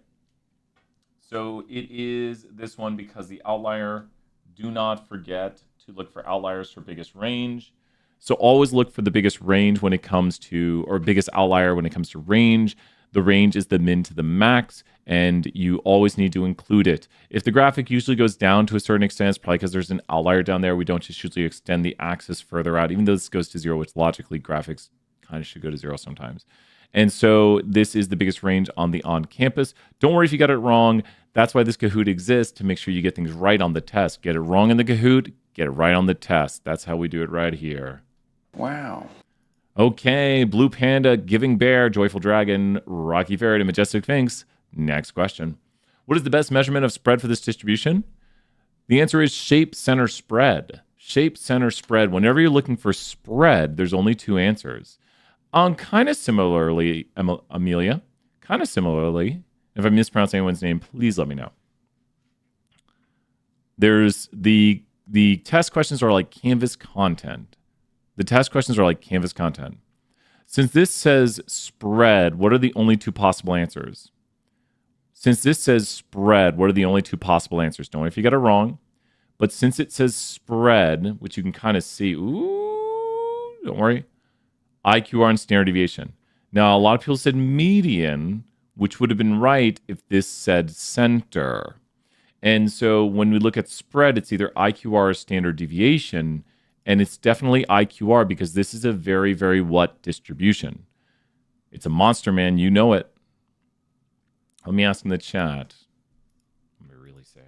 So it is this one because the outlier, do not forget to look for outliers for biggest range. So always look for the biggest range when it comes to, or biggest outlier when it comes to range. The range is the min to the max, and you always need to include it. If the graphic usually goes down to a certain extent, it's probably because there's an outlier down there. We don't just usually extend the axis further out, even though this goes to 0, which logically graphics kind of should go to 0 sometimes. And so this is the biggest range on the on-campus. Don't worry if you got it wrong. That's why this Kahoot exists, to make sure you get things right on the test. Get it wrong in the Kahoot, get it right on the test. That's how we do it right here. Wow. Okay, Blue Panda, Giving Bear, Joyful Dragon, Rocky Ferret, and Majestic Sphinx. Next question. What is the best measurement of spread for this distribution? The answer is shape center spread. Shape center spread. Whenever you're looking for spread, there's only 2 answers. Kind of similarly, Amelia, kind of similarly, if I mispronounce anyone's name, please let me know. There's the test questions are like Canvas content. The test questions are like Canvas content. Since this says spread, what are the only 2 possible answers? Since this says spread, what are the only 2 possible answers? Don't worry if you got it wrong. But since it says spread, which you can kind of see, ooh, don't worry, IQR and standard deviation. Now, a lot of people said median, which would have been right if this said center. And so when we look at spread, it's either IQR or standard deviation. And it's definitely IQR because this is a very, very what distribution. It's a monster, man. You know it. Let me ask in the chat. I'm really sad.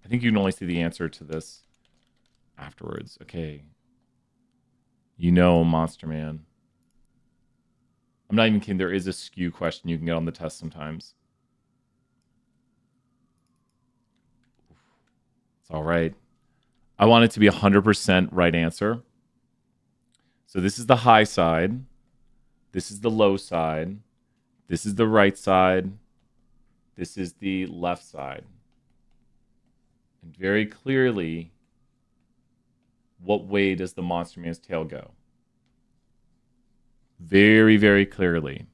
I think you can only see the answer to this afterwards. Okay. You know, monster, man. I'm not even kidding. There is a skew question you can get on the test sometimes. It's all right. I want it to be 100% right answer. So this is the high side. This is the low side. This is the right side. This is the left side. And very clearly, what way does the monster man's tail go? Very, very clearly.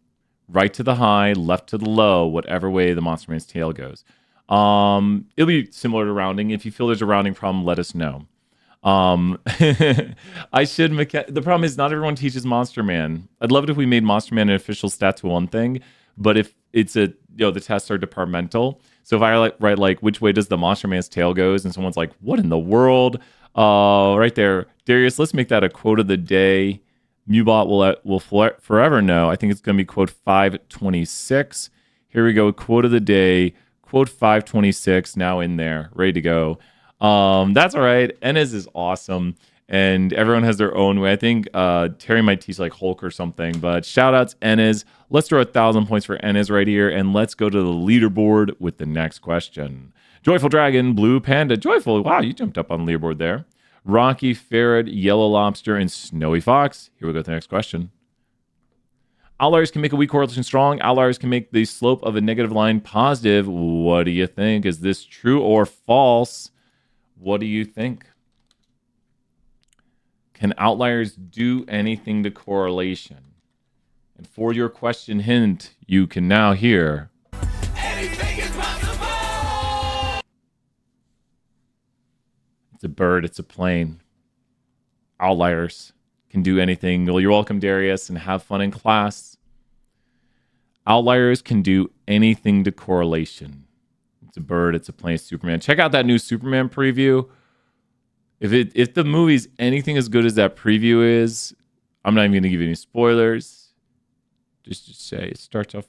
Right to the high, left to the low, whatever way the monster man's tail goes. It'll be similar to rounding. If you feel there's a rounding problem, let us know. The problem is not everyone teaches Monster Man. I'd love it if we made Monster Man an official stat to one thing, but if it's the tests are departmental. So if I write like, which way does the Monster Man's tail goes? And someone's like, what in the world? Right there. Darius, let's make that a quote of the day. Mubot will forever know. I think it's going to be quote 526. Here we go. Quote of the day. Quote 526 now in there. Ready to go. That's all right. Enes is awesome. And everyone has their own way. I think Terry might teach like Hulk or something. But shout outs, Enes. Let's throw 1,000 points for Enes right here. And let's go to the leaderboard with the next question. Joyful Dragon, Blue Panda. Joyful. Wow, you jumped up on the leaderboard there. Rocky, Ferret, Yellow Lobster, and Snowy Fox. Here we go to the next question. Outliers can make a weak correlation strong. Outliers can make the slope of a negative line positive. What do you think? Is this true or false? What do you think? Can outliers do anything to correlation? And for your question hint, you can now hear... Anything is possible! It's a bird, it's a plane. Outliers can do anything. Well, you're welcome, Darius, and have fun in class. Outliers can do anything to correlation. It's a bird, it's a plane, it's Superman. Check out that new Superman preview. If the movie's anything as good as that preview is, I'm not even going to give you any spoilers. Just say it starts off.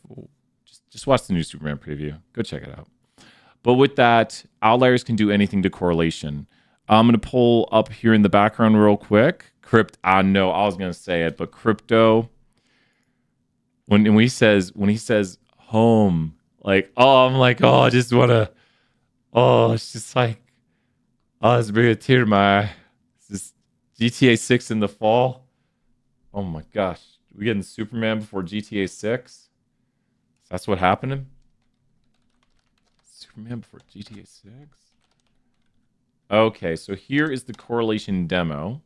Just watch the new Superman preview. Go check it out. But with that, outliers can do anything to correlation. I'm going to pull up here in the background real quick. I was going to say it, but crypto. When he says home, like, I'm like, I just want to. It's just like. It's bringing a tear to my eye. This GTA 6 in the fall. Oh my gosh. We getting Superman before GTA 6? That's what happened? Superman before GTA 6? Okay, so here is the correlation demo.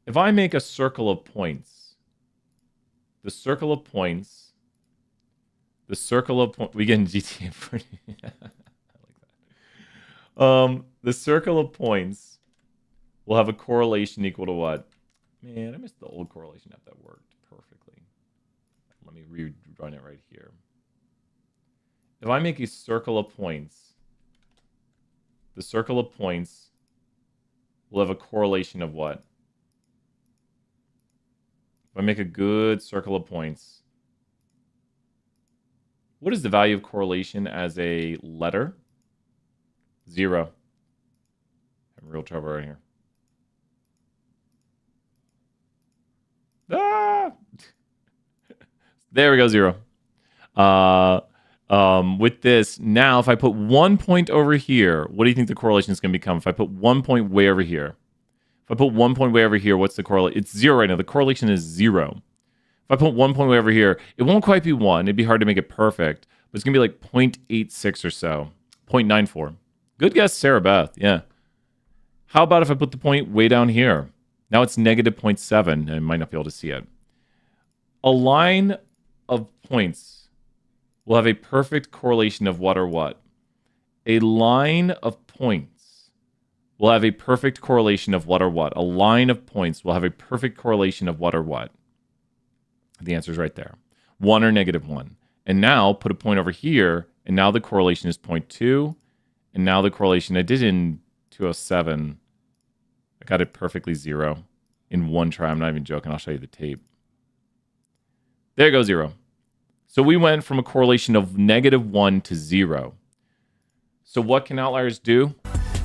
If I make a circle of points, we get in GTA 40. The circle of points will have a correlation equal to what? Man, I missed the old correlation app that worked perfectly. Let me rerun it right here. If I make a circle of points, the circle of points will have a correlation of what? If I make a good circle of points, what is the value of correlation as a letter? 0. Having real trouble right here. There we go, 0. With this, now if I put 1 point over here, what do you think the correlation is going to become? If I put 1 point way over here, what's the correlation? It's 0 right now. The correlation is 0. If I put 1 point way over here, it won't quite be 1. It'd be hard to make it perfect, but it's going to be like 0.86 or so. 0.94. Good guess, Sarah Beth. Yeah. How about if I put the point way down here? Now it's negative 0.7, and I might not be able to see it. A line of points will have a perfect correlation of what or what? A line of points will have a perfect correlation of what or what? A line of points will have a perfect correlation of what or what? The answer is right there. 1 or negative 1. And now put a point over here, and now the correlation is 0.2. And now the correlation I did in 207, I got it perfectly 0 in one try. I'm not even joking. I'll show you the tape. There goes 0. So we went from a correlation of negative 1 to 0. So what can outliers do?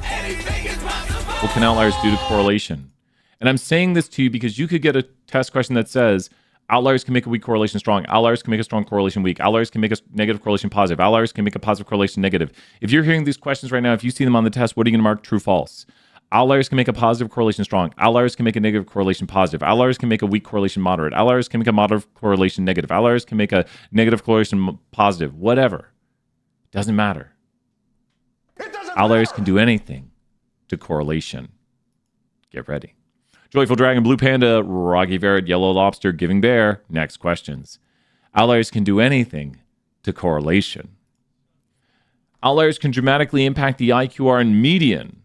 Anything is possible. What can outliers do to correlation? And I'm saying this to you because you could get a test question that says, outliers can make a weak correlation strong. Outliers can make a strong correlation weak. Outliers can make a negative correlation positive. Outliers can make a positive correlation negative. If you're hearing these questions right now, if you see them on the test, what are you going to mark true, false? Outliers can make a positive correlation strong. Outliers can make a negative correlation positive. Outliers can make a weak correlation moderate. Outliers can make a moderate correlation negative. Outliers can make a negative correlation positive. Whatever. Doesn't matter. Outliers can do anything to correlation. Get ready. Joyful Dragon, Blue Panda, Rocky Bivariate, Yellow Lobster, Giving Bear. Next questions. Outliers can do anything to correlation. Outliers can dramatically impact the IQR and median.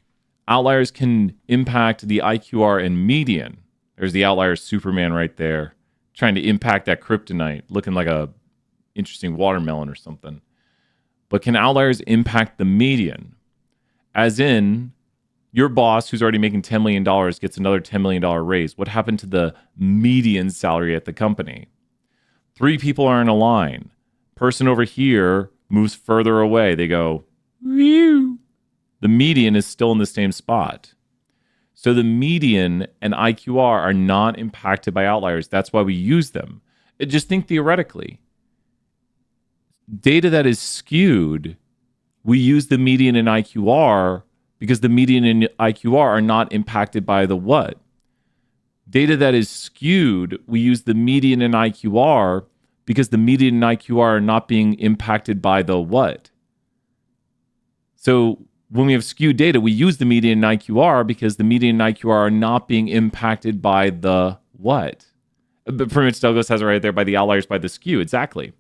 Outliers can impact the IQR and median. There's the outlier Superman right there, trying to impact that kryptonite, looking like a interesting watermelon or something. But can outliers impact the median? As in, your boss who's already making $10 million gets another $10 million raise. What happened to the median salary at the company? 3 people are in a line. Person over here moves further away. They go, whew. The median is still in the same spot. So the median and IQR are not impacted by outliers. That's why we use them. Just think theoretically. Data that is skewed, we use the median and IQR because the median and IQR are not impacted by the what? Data that is skewed, we use the median and IQR because the median and IQR are not being impacted by the what? So when we have skewed data, we use the median and IQR because the median and IQR are not being impacted by the what? But pretty much Douglas has it right there, by the outliers, by the skew. Exactly.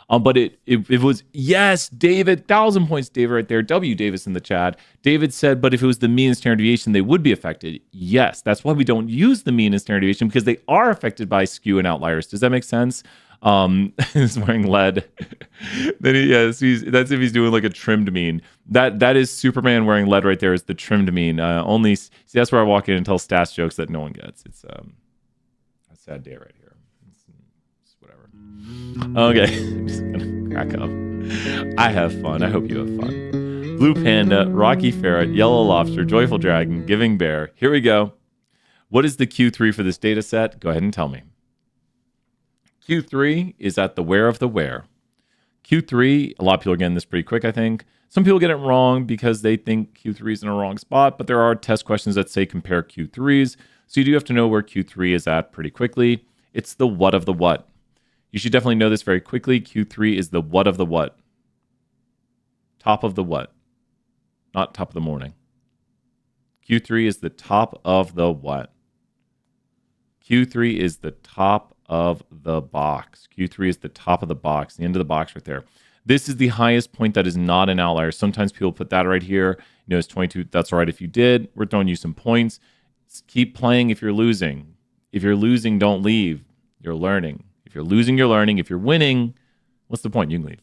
But it was, yes, David, 1,000 points, David, right there. W. Davis in the chat. David said, but if it was the mean and standard deviation, they would be affected. Yes, that's why we don't use the mean and standard deviation, because they are affected by skew and outliers. Does that make sense? He's wearing lead. Then that's if he's doing like a trimmed mean. That is Superman wearing lead right there. Is the trimmed mean? Only see, that's where I walk in and tell stats jokes that no one gets. It's a sad day right here. It's whatever. Okay, I'm just gonna crack up. I have fun. I hope you have fun. Blue Panda, Rocky Ferret, Yellow Lobster, Joyful Dragon, Giving Bear. Here we go. What is the Q3 for this data set? Go ahead and tell me. Q3 is at the where of the where. Q3, a lot of people are getting this pretty quick, I think. Some people get it wrong because they think Q3 is in a wrong spot, but there are test questions that say compare Q3s. So you do have to know where Q3 is at pretty quickly. It's the what of the what. You should definitely know this very quickly. Q3 is the what of the what. Top of the what? Not top of the morning. Q3 is the top of the what? Q3 is the top of the box. Q3 is the top of the box, the end of the box right there. This is the highest point that is not an outlier. Sometimes people put that right here. You know, it's 22. That's all right if you did. We're throwing you some points. Keep playing if you're losing. If you're losing, don't leave. You're learning. If you're losing, you're learning. If you're winning, what's the point? You can leave.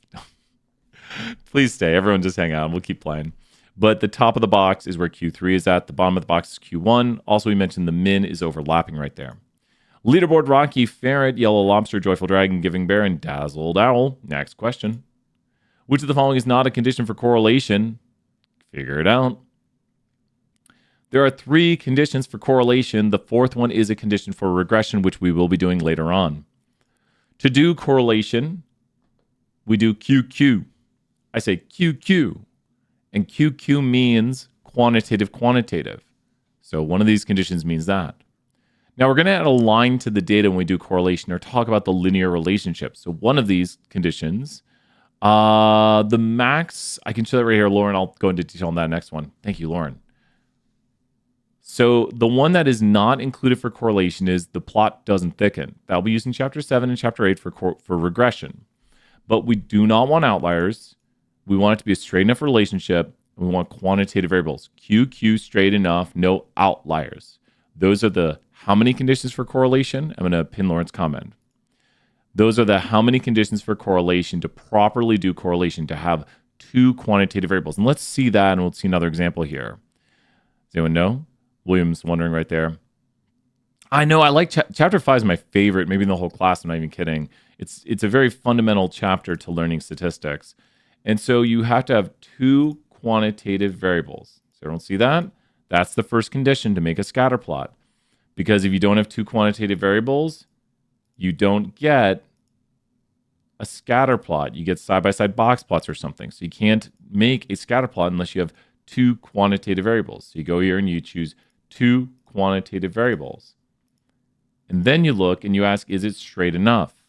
Please stay. Everyone just hang out. We'll keep playing. But the top of the box is where Q3 is at. The bottom of the box is Q1. Also, we mentioned the min is overlapping right there. Leaderboard, Rocky, Ferret, Yellow Lobster, Joyful Dragon, Giving Bear, and Dazzled Owl. Next question. Which of the following is not a condition for correlation? Figure it out. There are 3 conditions for correlation. The 4th one is a condition for regression, which we will be doing later on. To do correlation, we do QQ. I say QQ. And QQ means quantitative. So one of these conditions means that. Now, we're going to add a line to the data when we do correlation or talk about the linear relationship. So one of these conditions, the max, I can show that right here. Lauren, I'll go into detail on that next one. Thank you, Lauren. So the one that is not included for correlation is the plot doesn't thicken. That'll be used in Chapter 7 and Chapter 8 for regression. But we do not want outliers. We want it to be a straight enough relationship. And we want quantitative variables. QQ straight enough, no outliers. Those are the how many conditions for correlation. I'm going to pin Lauren's comment. Those are the how many conditions for correlation to properly do correlation, to have 2 quantitative variables. And let's see that, and we'll see another example here. Does anyone know? William's wondering right there. I know, I like Chapter 5 is my favorite, maybe in the whole class, I'm not even kidding. It's a very fundamental chapter to learning statistics. And so you have to have 2 quantitative variables. So everyone see that? That's the first condition to make a scatter plot. Because if you don't have 2 quantitative variables, you don't get a scatter plot. You get side-by-side box plots or something. So you can't make a scatter plot unless you have 2 quantitative variables. So you go here and you choose 2 quantitative variables. And then you look and you ask, is it straight enough?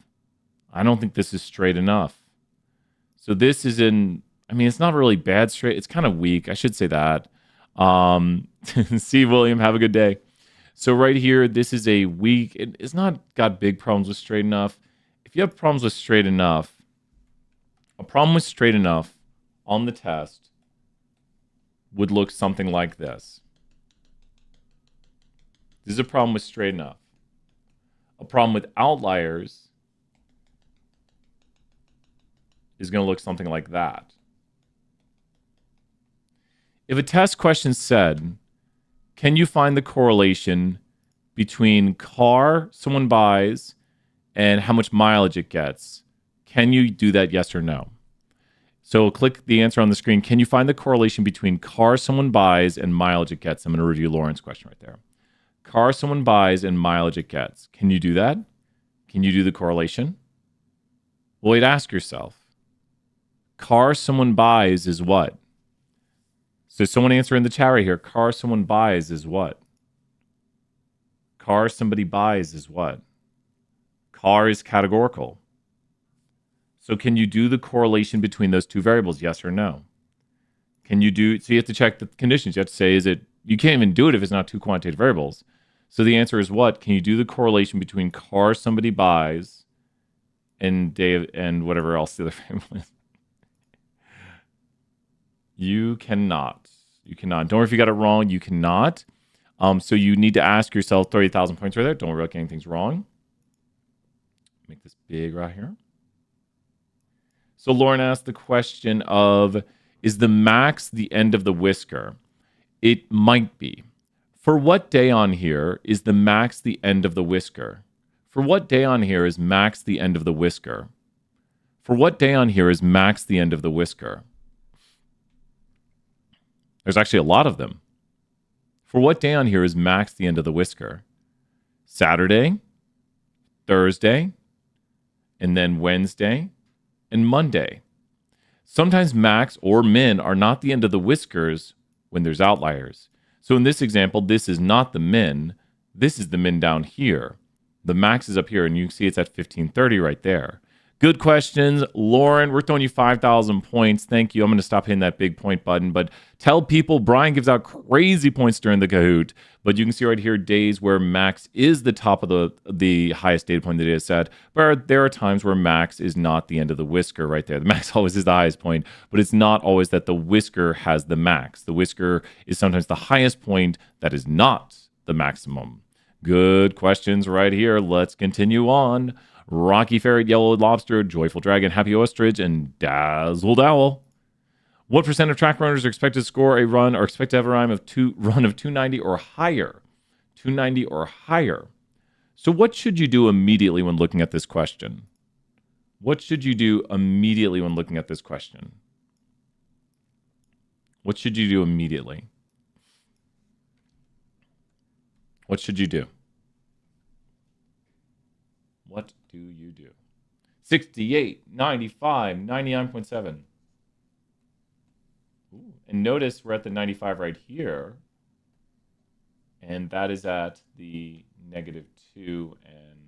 I don't think this is straight enough. So this is it's not really bad straight. It's kind of weak. I should say that. See, William, have a good day. So right here, this is a weak, it's not got big problems with straight enough. If you have problems with straight enough, a problem with straight enough on the test would look something like this. This is a problem with straight enough. A problem with outliers is going to look something like that. If a test question said, can you find the correlation between car someone buys and how much mileage it gets? Can you do that, yes or no? So click the answer on the screen. Can you find the correlation between car someone buys and mileage it gets? I'm going to review Lauren's question right there. Car someone buys and mileage it gets. Can you do that? Can you do the correlation? Well, you'd ask yourself, car someone buys is what? So someone answer in the chat right here. Car someone buys is what? Car somebody buys is what? Car is categorical. So can you do the correlation between those two variables, yes or no? Can you do, so you have to check the conditions. You have to say, you can't even do it if it's not two quantitative variables. So the answer is what? Can you do the correlation between car somebody buys and whatever else the other variable is? You cannot. You cannot. Don't worry if you got it wrong. You cannot. So you need to ask yourself 30,000 points right there. Don't worry about getting things wrong. Make this big right here. So Lauren asked the question of, is the max the end of the whisker? It might be. For what day on here is the max the end of the whisker? For what day on here is max the end of the whisker? For what day on here is max the end of the whisker? There's actually a lot of them. For what day on here is max the end of the whisker? Saturday, Thursday, and then Wednesday, and Monday. Sometimes max or min are not the end of the whiskers when there's outliers. So in this example, this is not the min. This is the min down here. The max is up here, and you can see it's at 1530 right there. Good questions. Lauren, we're throwing you 5,000 points. Thank you. I'm going to stop hitting that big point button. But tell people, Brian gives out crazy points during the Kahoot. But you can see right here days where max is the top of the highest data point the data set. But there are times where max is not the end of the whisker right there. The max always is the highest point. But it's not always that the whisker has the max. The whisker is sometimes the highest point that is not the maximum. Good questions right here. Let's continue on. Rocky Ferret, Yellow Lobster, Joyful Dragon, Happy Ostrich, and Dazzled Owl. What percent of track runners are expected to score a run or expect to have a run of 290 or higher? 290 or higher. So what should you do immediately when looking at this question? What should you do immediately when looking at this question? What should you do immediately? What should you do? What do you do? 68, 95, 99.7. And notice we're at the 95 right here. And that is at the -2 and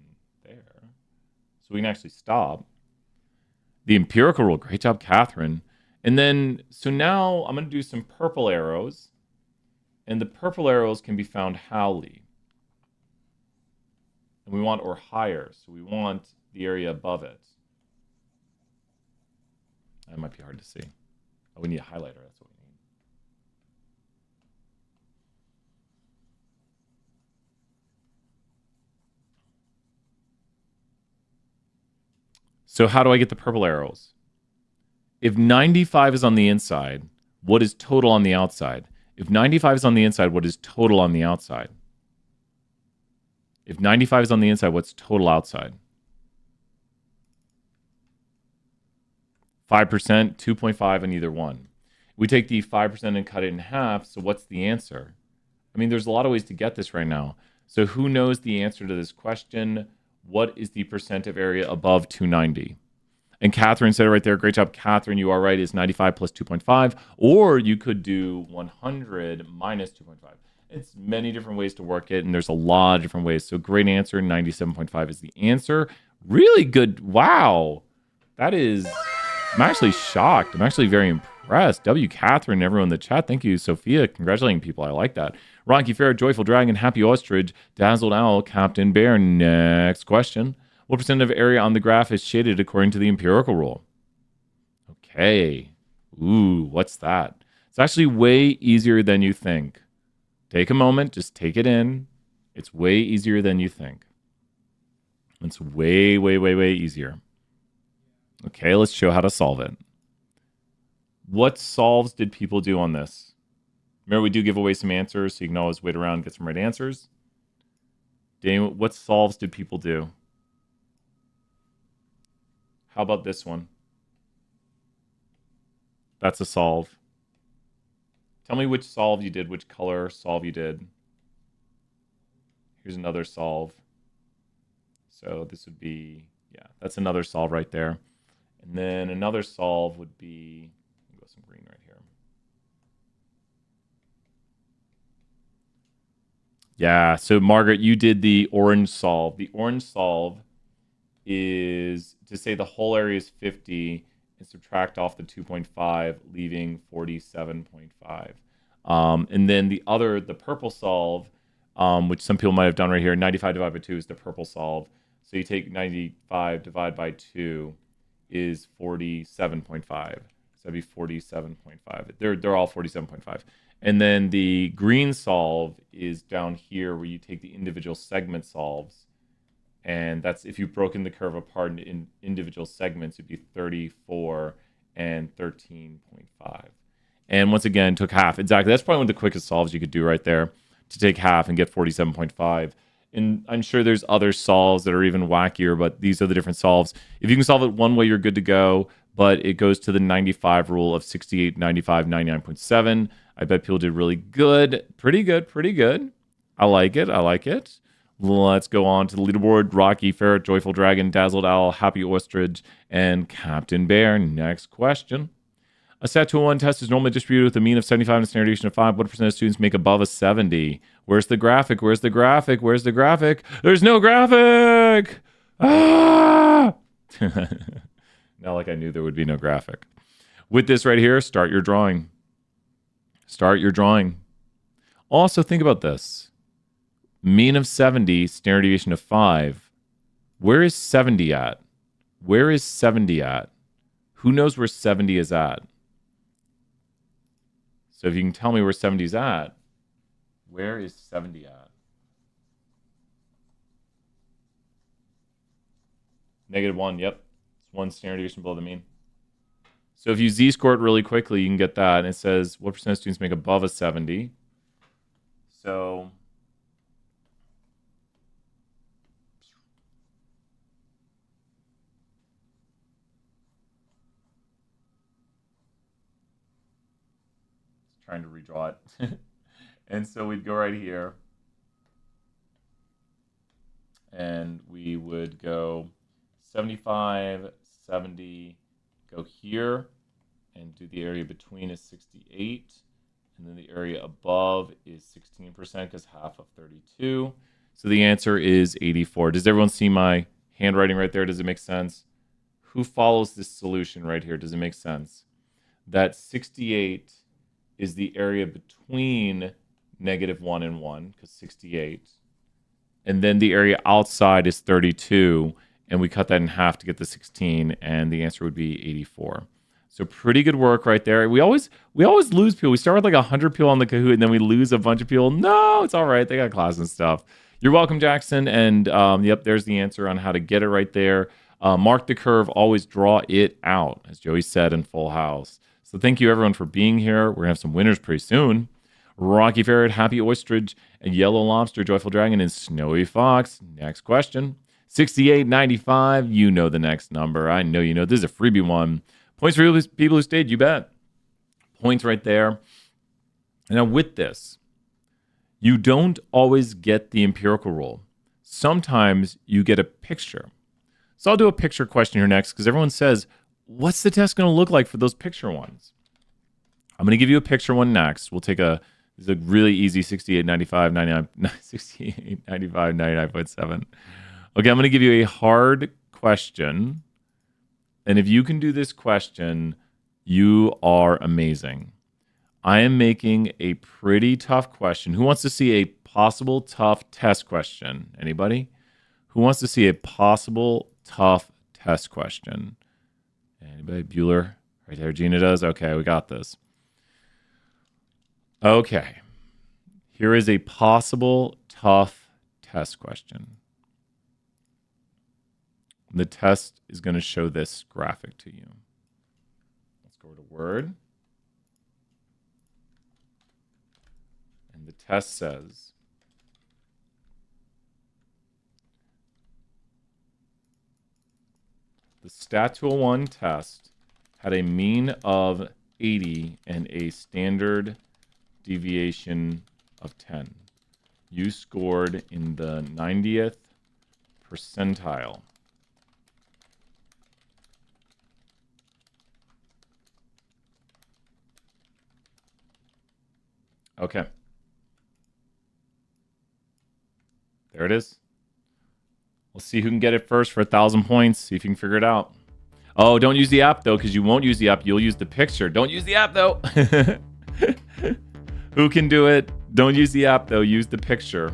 there. So we can actually stop. The empirical rule. Great job, Catherine. And then, so now I'm going to do some purple arrows. And the purple arrows can be found howly. And we want or higher, so we want the area above it. That might be hard to see. Oh, we need a highlighter, that's what we need. So how do I get the purple arrows? If 95 is on the inside, what is total on the outside? If 95 is on the inside, what is total on the outside? If 95 is on the inside, what's total outside? 5%, 2.5 on either one. We take the 5% and cut it in half, so what's the answer? I mean, there's a lot of ways to get this right now. So who knows the answer to this question? What is the percent of area above 290? And Catherine said it right there. Great job, Catherine. You are right. It's 95 plus 2.5. Or you could do 100 minus 2.5. It's many different ways to work it, and there's a lot of different ways. So great answer. 97.5 is the answer. Really good. Wow. That is, I'm actually shocked. I'm actually very impressed. W. Catherine, everyone in the chat. Thank you, Sophia. Congratulating people. I like that. Rocky Ferret, Joyful Dragon, Happy Ostrich, Dazzled Owl, Captain Bear. Next question. What percent of area on the graph is shaded according to the empirical rule? Okay. Ooh, what's that? It's actually way easier than you think. Take a moment, just take it in. It's way easier than you think. It's way, way, way, way easier. Okay, let's show how to solve it. What solves did people do on this? Remember, we do give away some answers, so you can always wait around and get some right answers. Daniel, what solves did people do? How about this one? That's a solve. Tell me which solve you did, which color solve you did. Here's another solve. So this would be, yeah, that's another solve right there. And then another solve would be, I'll go some green right here. Yeah, so Margaret, you did the orange solve. The orange solve is to say the whole area is 50 and subtract off the 2.5, leaving 47.5. And then the purple solve, which some people might have done right here, 95 divided by 2 is the purple solve. So you take 95 divided by 2 is 47.5. So that'd be 47.5. They're all 47.5. And then the green solve is down here where you take the individual segment solves. And that's if you've broken the curve apart in individual segments, it'd be 34 and 13.5. And once again, took half. Exactly. That's probably one of the quickest solves you could do right there, to take half and get 47.5. And I'm sure there's other solves that are even wackier, but these are the different solves. If you can solve it one way, you're good to go. But it goes to the 95 rule of 68, 95, 99.7. I bet people did really good. Pretty good, pretty good. I like it. I like it. Let's go on to the leaderboard. Rocky, Ferret, Joyful Dragon, Dazzled Owl, Happy Ostrich, and Captain Bear. Next question. A SAT 201 test is normally distributed with a mean of 75 and a standard deviation of 5. What percent of students make above a 70? Where's the graphic? Where's the graphic? Where's the graphic? There's no graphic! Ah! Not like I knew there would be no graphic. With this right here, start your drawing. Start your drawing. Also, think about this. Mean of 70, standard deviation of 5. Where is 70 at? Where is 70 at? Who knows where 70 is at? So if you can tell me where 70 is at, where is 70 at? -1, yep. It's 1 standard deviation below the mean. So if you z-score it really quickly, you can get that. And it says, what percent of students make above a 70? So trying to redraw it. And so we'd go right here. And we would go 75, 70, go here, and do the area between is 68. And then the area above is 16% because half of 32. So the answer is 84. Does everyone see my handwriting right there? Does it make sense? Who follows this solution right here? Does it make sense? That 68 is the area between -1 and 1, because 68. And then the area outside is 32, and we cut that in half to get the 16, and the answer would be 84. So pretty good work right there. We always lose people. We start with like 100 people on the Kahoot, and then we lose a bunch of people. No, it's all right. They got class and stuff. You're welcome, Jackson. And yep, there's the answer on how to get it right there. Mark the curve. Always draw it out, as Joey said in Full House. So thank you, everyone, for being here. We're going to have some winners pretty soon. Rocky Ferret, Happy Ostrich, and Yellow Lobster, Joyful Dragon, and Snowy Fox. Next question. 68.95. You know the next number. I know you know. This is a freebie one. Points for people who stayed, you bet. Points right there. Now with this, you don't always get the empirical rule. Sometimes you get a picture. So I'll do a picture question here next because everyone says, what's the test going to look like for those picture ones? I'm going to give you a picture one next. We'll take this is a really easy 68, 95, 99, 68, 95, 99.7. Okay, I'm going to give you a hard question. And if you can do this question, you are amazing. I am making a pretty tough question. Who wants to see a possible tough test question? Anybody? Who wants to see a possible tough test question? Anybody? Bueller? Right there. Gina does? Okay, we got this. Okay. Here is a possible tough test question. The test is going to show this graphic to you. Let's go to Word. And the test says the Statua 1 test had a mean of 80 and a standard deviation of 10. You scored in the 90th percentile. Okay. There it is. We'll see who can get it first for 1,000 points. See if you can figure it out. Oh, don't use the app, though, because you won't use the app. You'll use the picture. Don't use the app, though. Who can do it? Don't use the app, though. Use the picture.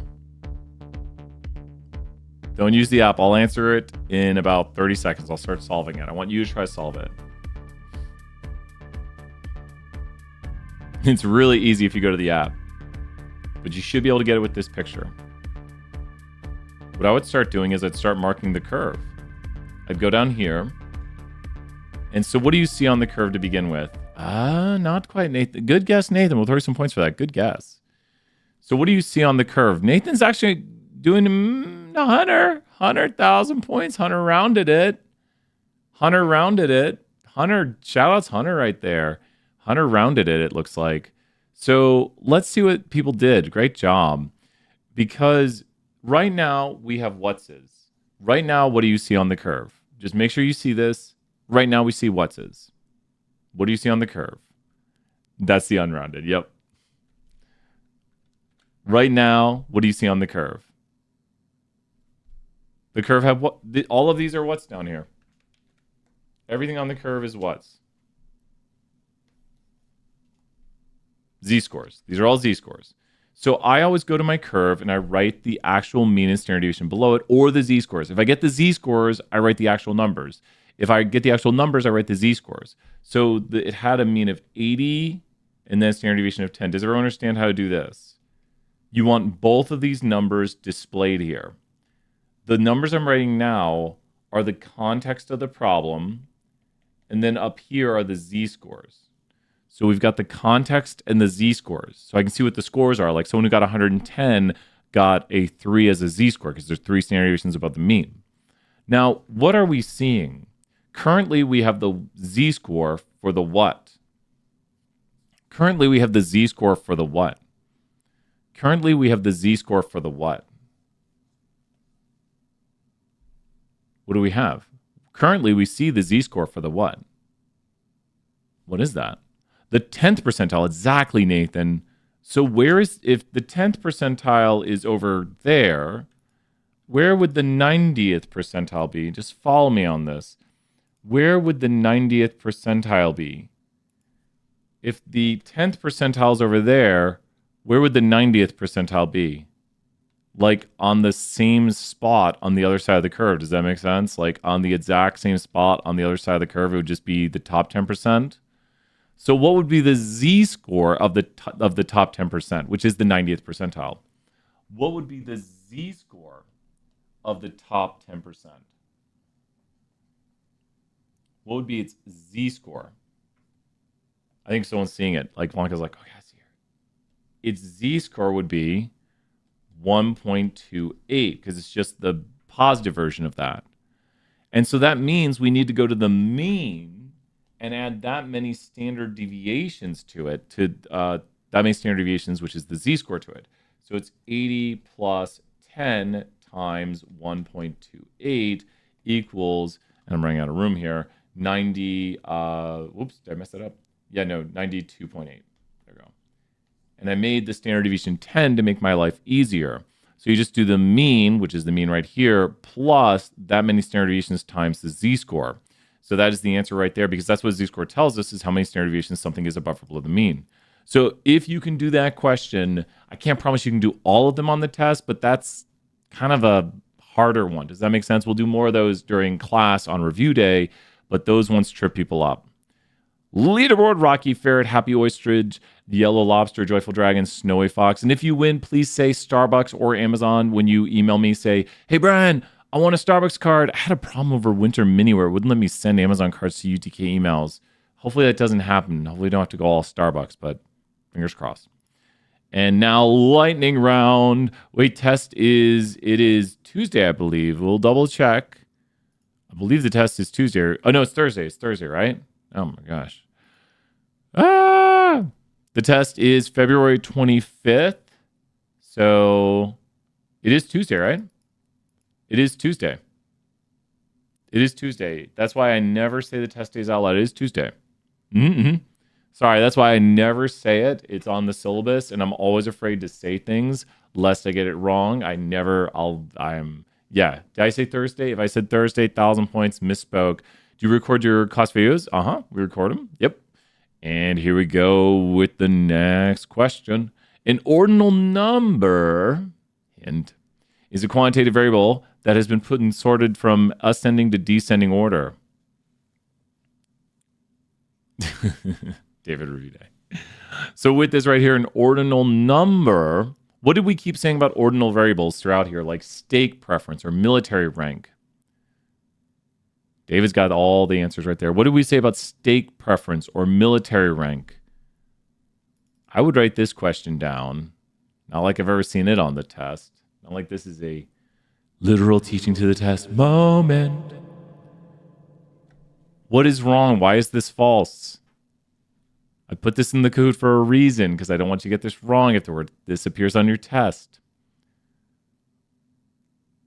Don't use the app. I'll answer it in about 30 seconds. I'll start solving it. I want you to try to solve it. It's really easy if you go to the app. But you should be able to get it with this picture. What I would start doing is I'd start marking the curve. I'd go down here. And so what do you see on the curve to begin with? Not quite, Nathan. Good guess, Nathan. We'll throw you some points for that. Good guess. So what do you see on the curve? Nathan's actually doing 100,000 points. Hunter rounded it. Hunter, shout outs Hunter right there. Hunter rounded it, it looks like. So let's see what people did. Great job. Because right now we have what's is. Right now, what do you see on the curve? Just make sure you see this. Right now we see what's is. What do you see on the curve? That's the unrounded. Yep. Right now, what do you see on the curve? The curve have what? All of these are what's down here. Everything on the curve is what's. Z-scores. These are all Z-scores. So I always go to my curve and I write the actual mean and standard deviation below it, or the Z-scores. If I get the Z-scores, I write the actual numbers. If I get the actual numbers, I write the Z-scores. So it had a mean of 80 and then a standard deviation of 10. Does everyone understand how to do this? You want both of these numbers displayed here. The numbers I'm writing now are the context of the problem, and then up here are the Z-scores. So we've got the context and the Z-scores. So I can see what the scores are. Like someone who got 110 got a 3 as a Z-score because there's 3 standard deviations above the mean. Now, what are we seeing? Currently, we have the Z-score for the what? Currently, we have the Z-score for the what? Currently, we have the Z-score for the what? What do we have? Currently, we see the Z-score for the what? What is that? The 10th percentile, exactly, Nathan. So if the 10th percentile is over there, where would the 90th percentile be? Just follow me on this. Where would the 90th percentile be? If the 10th percentile is over there, where would the 90th percentile be? Like on the same spot on the other side of the curve. Does that make sense? Like on the exact same spot on the other side of the curve, it would just be the top 10%. So what would be the Z-score of the top 10%, which is the 90th percentile? What would be the Z-score of the top 10%? What would be its Z-score? I think someone's seeing it. Like Blanca's like, oh yeah, I see it. Its Z-score would be 1.28 because it's just the positive version of that. And so that means we need to go to the mean and add that many standard deviations to it, that many standard deviations, which is the Z-score to it. So it's 80 plus 10 times 1.28 equals, and I'm running out of room here, 90, whoops, did I mess that up? Yeah, no, 92.8. There we go. And I made the standard deviation 10 to make my life easier. So you just do the mean, which is the mean right here, plus that many standard deviations times the Z-score. So that is the answer right there, because that's what Z-score tells us, is how many standard deviations something is above or below the mean. So if you can do that question, I can't promise you can do all of them on the test, but that's kind of a harder one. Does that make sense? We'll do more of those during class on review day, but those ones trip people up. Leaderboard, Rocky Ferret, Happy Ostrich, Yellow Lobster, Joyful Dragon, Snowy Fox. And if you win, please say Starbucks or Amazon. When you email me, say, hey, Brian, I want a Starbucks card. I had a problem over Winter Mini where it wouldn't let me send Amazon cards to UTK emails. Hopefully that doesn't happen. Hopefully we don't have to go all Starbucks, but fingers crossed. And now lightning round. Wait, it is Tuesday, I believe. We'll double check. I believe the test is Tuesday. Oh, no, it's Thursday. It's Thursday, right? Oh, my gosh. The test is February 25th. So it is Tuesday, right? It is Tuesday. It is Tuesday. That's why I never say the test days out loud. It is Tuesday. Mm-hmm. Sorry, that's why I never say it. It's on the syllabus, and I'm always afraid to say things lest I get it wrong. Yeah. Did I say Thursday? If I said Thursday, 1,000 points, misspoke. Do you record your class videos? We record them. Yep. And here we go with the next question. An ordinal number, hint, is a quantitative variable that has been put and sorted from ascending to descending order. David Review Day. So with this right here, an ordinal number, what did we keep saying about ordinal variables throughout here, like stake preference or military rank? David's got all the answers right there. What did we say about stake preference or military rank? I would write this question down. Not like I've ever seen it on the test. Not like this is a literal teaching to the test moment. What is wrong? Why is this false? I put this in the Kahoot for a reason because I don't want you to get this wrong if this appears on your test.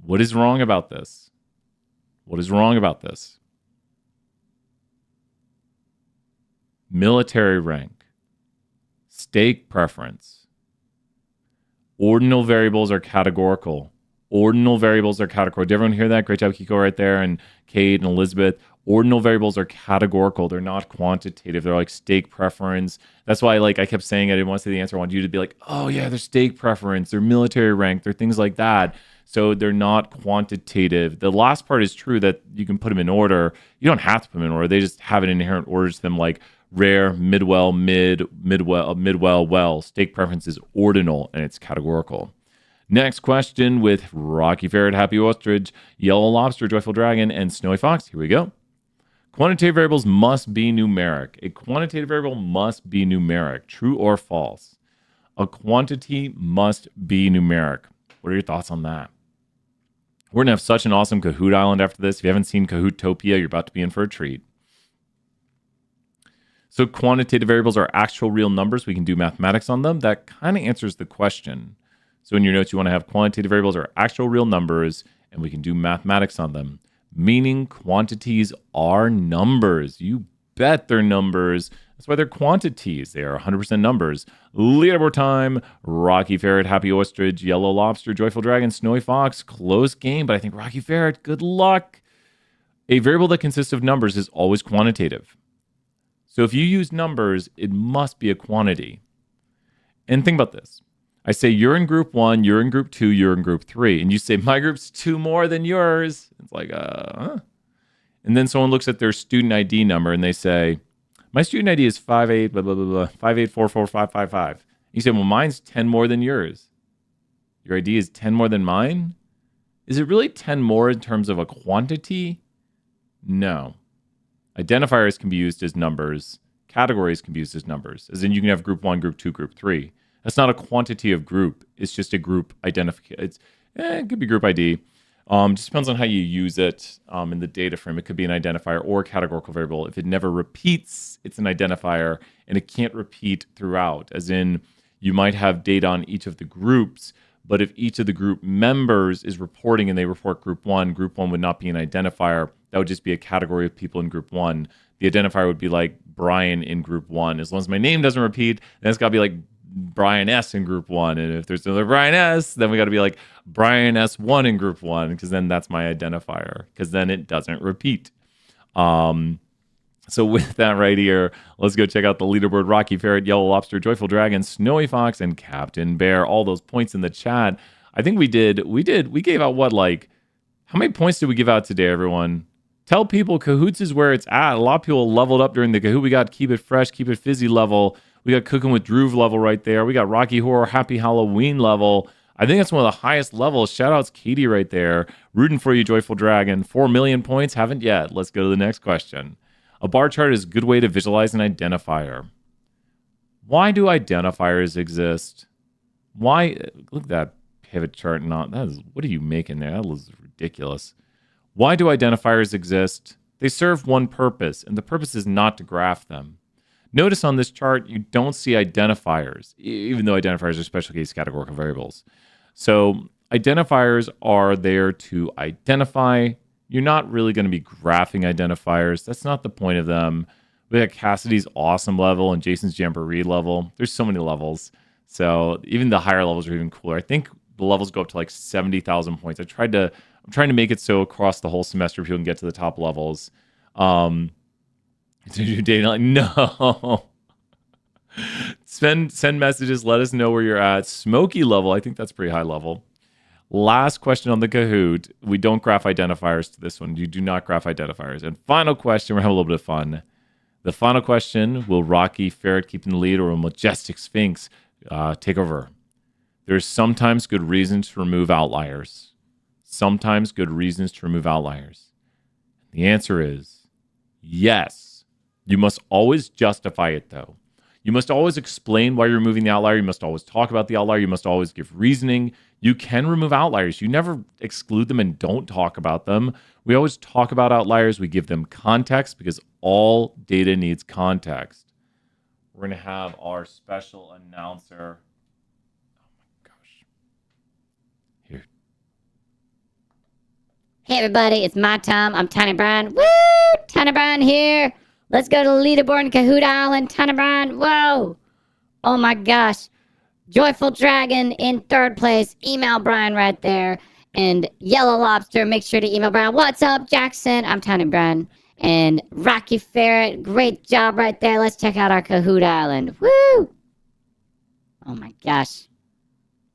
What is wrong about this? What is wrong about this? Military rank. Stake preference. Ordinal variables are categorical. Ordinal variables are categorical. Did everyone hear that? Great job, Kiko, right there, and Kate and Elizabeth. Ordinal variables are categorical. They're not quantitative. They're like stake preference. That's why I kept saying I didn't want to say the answer. I wanted you to be like, oh yeah, they're stake preference. They're military rank. They're things like that. So they're not quantitative. The last part is true that you can put them in order. You don't have to put them in order. They just have an inherent order to them, like rare, midwell, midwell, well. Stake preference is ordinal and it's categorical. Next question with Rocky Ferret, Happy Ostrich, Yellow Lobster, Joyful Dragon, and Snowy Fox. Here we go. Quantitative variables must be numeric. A quantitative variable must be numeric. True or false? A quantity must be numeric. What are your thoughts on that? We're going to have such an awesome Kahoot Island after this. If you haven't seen Kahootopia, you're about to be in for a treat. So quantitative variables are actual real numbers. We can do mathematics on them. That kind of answers the question. So in your notes, you want to have quantitative variables are actual real numbers, and we can do mathematics on them. Meaning quantities are numbers. You bet they're numbers. That's why they're quantities. They are 100% numbers. Leaderboard time. Rocky Ferret, Happy Ostrich, Yellow Lobster, Joyful Dragon, Snowy Fox. Close game, but I think Rocky Ferret, good luck. A variable that consists of numbers is always quantitative. So if you use numbers, it must be a quantity. And think about this. I say you're in group 1, you're in group 2, you're in group 3. And you say, my group's 2 more than yours. It's like, huh? And then someone looks at their student ID number and they say, my student ID is 58, blah, blah, blah, blah, 5844555. You say, well, mine's 10 more than yours. Your ID is 10 more than mine? Is it really 10 more in terms of a quantity? No. Identifiers can be used as numbers. Categories can be used as numbers. As in, you can have group 1, group 2, group 3. That's not a quantity of group. It's just a group identification. It could be group ID. Just depends on how you use it in the data frame. It could be an identifier or a categorical variable. If it never repeats, it's an identifier, and it can't repeat throughout. As in, you might have data on each of the groups, but if each of the group members is reporting and they report group 1 would not be an identifier. That would just be a category of people in group 1. The identifier would be like Brian in group 1. As long as my name doesn't repeat, then it's got to be like Brian S in group 1. And if there's another Brian S, then we got to be like Brian S1 in group 1, because then that's my identifier, because then it doesn't repeat. So with that right here, let's go check out the leaderboard. Rocky Ferret, Yellow Lobster, Joyful Dragon, Snowy Fox, and Captain Bear. All those points in the chat. I think we gave out how many points did we give out today, everyone? Tell people Kahoots is where it's at. A lot of people leveled up during the Kahoot. We got Keep It Fresh, Keep It Fizzy level. We got Cooking with Droove level right there. We got Rocky Horror, Happy Halloween level. I think that's one of the highest levels. Shout outs Katie right there. Rooting for you, Joyful Dragon. 4 million points? Haven't yet. Let's go to the next question. A bar chart is a good way to visualize an identifier. Why do identifiers exist? Why? Look at that pivot chart. What are you making there? That was ridiculous. Why do identifiers exist? They serve one purpose, and the purpose is not to graph them. Notice on this chart, you don't see identifiers, even though identifiers are special case categorical variables. So identifiers are there to identify. You're not really going to be graphing identifiers. That's not the point of them. We got Cassidy's awesome level and Jason's Jamboree level. There's so many levels. So even the higher levels are even cooler. I think the levels go up to like 70,000 points. I'm trying to make it so across the whole semester people can get to the top levels. No. Send messages. Let us know where you're at. Smoky level. I think that's pretty high level. Last question on the Kahoot. We don't graph identifiers to this one. You do not graph identifiers. And final question. We're having a little bit of fun. The final question: will Rocky Ferret keep in the lead, or will Majestic Sphinx take over? There's sometimes good reasons to remove outliers. Sometimes good reasons to remove outliers. The answer is yes. You must always justify it, though. You must always explain why you're removing the outlier. You must always talk about the outlier. You must always give reasoning. You can remove outliers. You never exclude them and don't talk about them. We always talk about outliers. We give them context because all data needs context. We're going to have our special announcer. Oh my gosh. Here. Hey everybody, it's my time. I'm Tiny Brian. Woo! Tiny Brian here. Let's go to the leaderboard in Kahoot Island. Tiny Brian, whoa! Oh my gosh. Joyful Dragon in third place. Email Brian right there. And Yellow Lobster, make sure to email Brian. What's up, Jackson? I'm Tiny Brian. And Rocky Ferret, great job right there. Let's check out our Kahoot Island. Woo! Oh my gosh.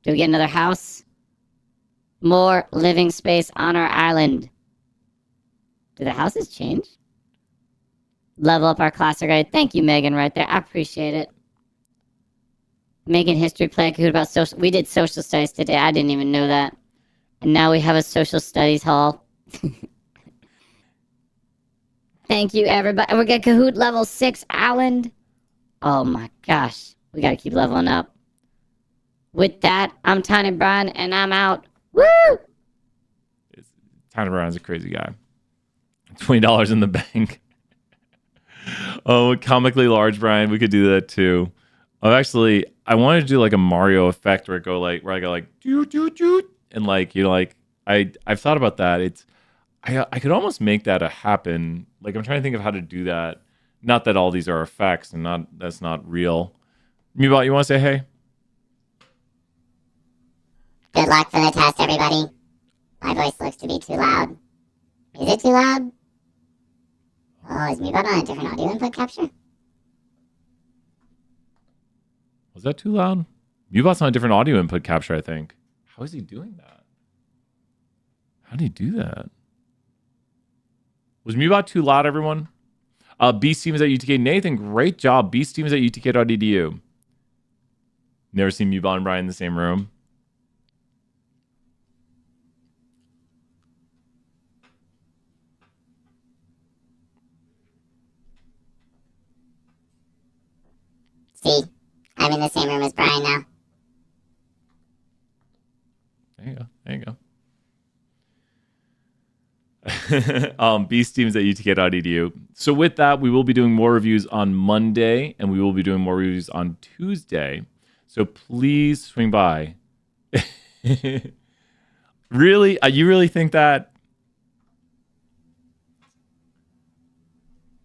Do we get another house? More living space on our island. Do the houses change? Level up our classic grade. Thank you, Megan, right there. I appreciate it. Making history play Kahoot about social. We did social studies today. I didn't even know that. And now we have a social studies hall. Thank you, everybody. And we're getting Kahoot level 6 island. Oh my gosh. We got to keep leveling up. With that, I'm Tiny Brian, and I'm out. Woo! Tiny Brian's a crazy guy. $20 in the bank. Oh, comically large, Brian. We could do that too. I wanted to do like a Mario effect where I go doot doot doot, and I've thought about that. I could almost make that a happen. Like I'm trying to think of how to do that. Not that all these are effects and that's not real. Mubot, you want to say hey? Good luck for the test, everybody. My voice looks to be too loud. Is it too loud? Oh, is Mubot on a different audio input capture? Was that too loud? Mubot's on a different audio input capture, I think. How is he doing that? How did he do that? Was Mubot too loud, everyone? Beast Team is at UTK. Nathan, great job. Beast Team is at UTK.edu. Never seen Mubot and Brian in the same room. See, I'm in the same room as Brian now. There you go. Beast Teams at utk.edu. So with that, we will be doing more reviews on Monday, and we will be doing more reviews on Tuesday. So please swing by. Really? You really think that?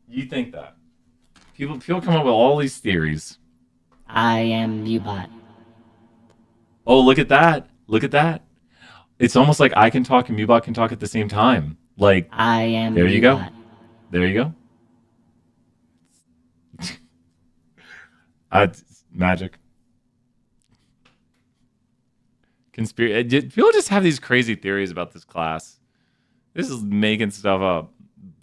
You think that? People come up with all these theories. I am Mubot. Oh, look at that. Look at that. It's almost like I can talk and Mubot can talk at the same time. Like, I am there Mubot. you go. There you go. Magic. Conspiracy. People just have these crazy theories about this class. This is making stuff up.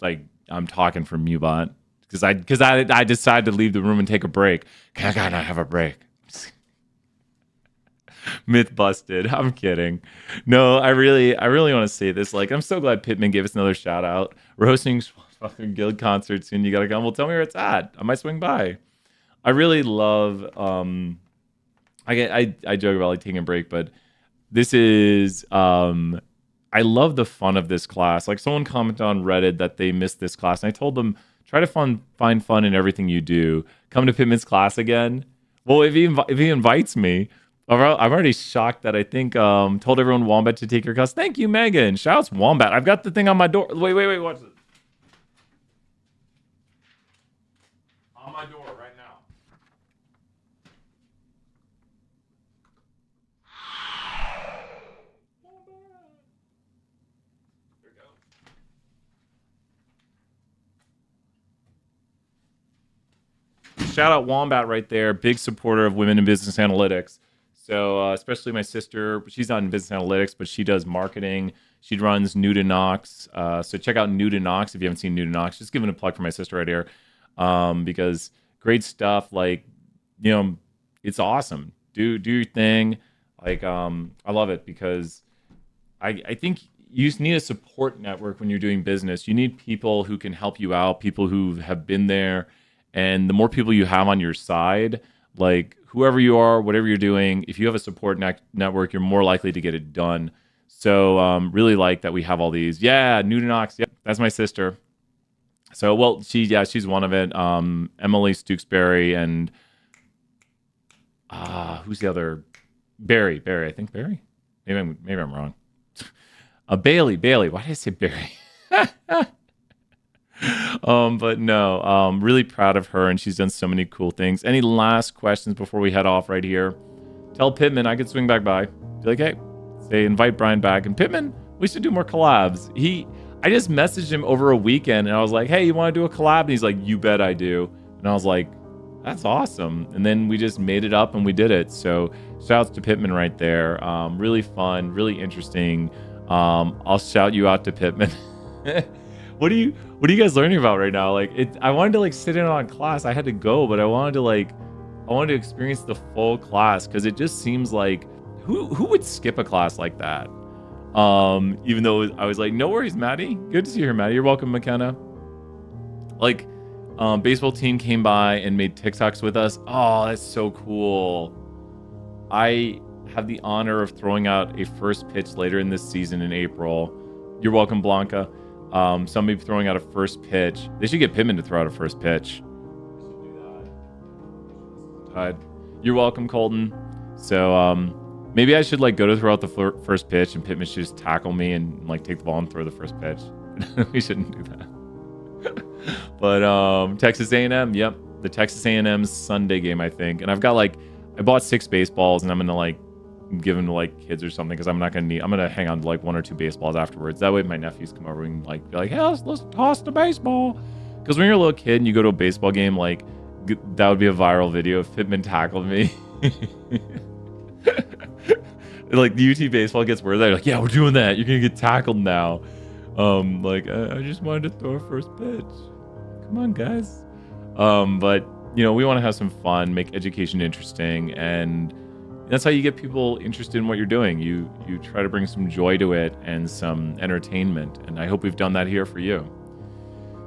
Like, I'm talking from Mubot. Because I decided to leave the room and take a break. Can I not have a break? Myth busted. I'm kidding. No, I really want to say this. Like, I'm so glad Pittman gave us another shout out. We're hosting fucking Guild concert soon. You gotta come. Well, tell me where it's at. I might swing by. I really love I joke about like taking a break, but this is I love the fun of this class. Like someone commented on Reddit that they missed this class, and I told them try to find fun in everything you do. Come to Pittman's class again. Well, if he invites me, I'm already shocked that I think told everyone Wombat to take your class. Thank you, Megan. Shouts Wombat. I've got the thing on my door. Wait, watch this. On my door right now. There we go. Shout out Wombat right there. Big supporter of women in business analytics. So especially my sister, she's not in business analytics, but she does marketing. She runs New to Knox. So check out New to Knox if you haven't seen New to Knox. Just giving a plug for my sister right here, because great stuff. Like, it's awesome. Do your thing. Like, I love it because I think you just need a support network when you're doing business. You need people who can help you out, people who have been there, and the more people you have on your side, like whoever you are, whatever you're doing, if you have a support network, you're more likely to get it done. So really like that we have all these. Yeah, New to Knox. Yep, that's my sister. So, well, she's one of it. Emily Stooksbury and who's the other? Barry, I think Barry. Maybe I'm wrong. Bailey. Why did I say Barry? But no, really proud of her, and she's done so many cool things. Any last questions before we head off right here? Tell Pittman I could swing back by. Be like, hey, say invite Brian back. And Pittman, we should do more collabs. I just messaged him over a weekend, and I was like, hey, you want to do a collab? And he's like, you bet I do. And I was like, that's awesome. And then we just made it up and we did it. So shouts to Pittman right there. Really fun, really interesting. I'll shout you out to Pittman. What are you guys learning about right now? Like, I wanted to like sit in on class. I had to go, but I wanted to experience the full class because it just seems like who would skip a class like that? Even though I was like, no worries, Maddie. Good to see you here, Maddie. You're welcome, McKenna. Like, baseball team came by and made TikToks with us. Oh, that's so cool. I have the honor of throwing out a first pitch later in this season in April. You're welcome, Blanca. Somebody throwing out a first pitch. They should get Pittman to throw out a first pitch. They should do that. You're welcome, Colton. So maybe I should like go to throw out the first pitch, and Pittman should just tackle me and like take the ball and throw the first pitch. We shouldn't do that. But Texas A&M, yep, the Texas A&M Sunday game, I think. And I bought 6 baseballs, and I'm gonna like give them to like kids or something because I'm gonna hang on to like 1 or 2 baseballs afterwards. That way my nephews come over and like be like, hey, let's toss the baseball. Because when you're a little kid and you go to a baseball game, like that would be a viral video if Pittman tackled me. Like the UT baseball gets word, they're like, yeah, we're doing that. You're gonna get tackled now. I just wanted to throw a first pitch. Come on, guys. But we want to have some fun, make education interesting, and that's how you get people interested in what you're doing. You try to bring some joy to it and some entertainment, and I hope we've done that here for you.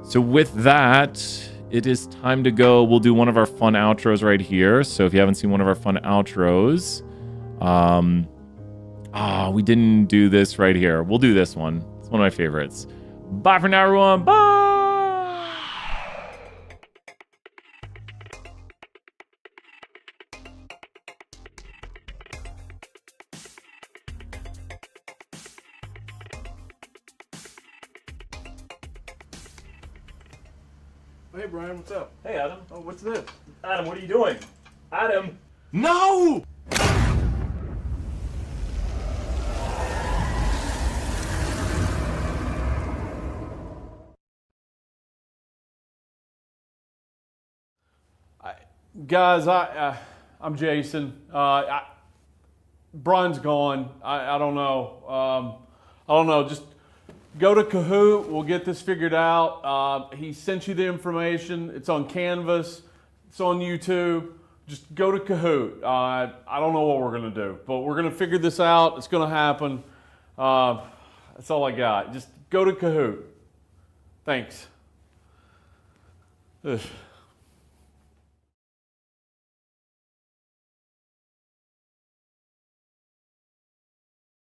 So with that, it is time to go. We'll do one of our fun outros right here. So if you haven't seen one of our fun outros, we didn't do this right here. We'll do this one. It's one of my favorites. Bye for now, everyone. Bye. Hey Brian, what's up? Hey, Adam. Oh, what's this? Adam, what are you doing? Adam. No! Guys, I'm Jason. Brian's gone. I don't know. Just go to Kahoot. We'll get this figured out. He sent you the information. It's on Canvas. It's on YouTube. Just go to Kahoot. I don't know what we're going to do, but we're going to figure this out. It's going to happen. That's all I got. Just go to Kahoot. Thanks. Ugh.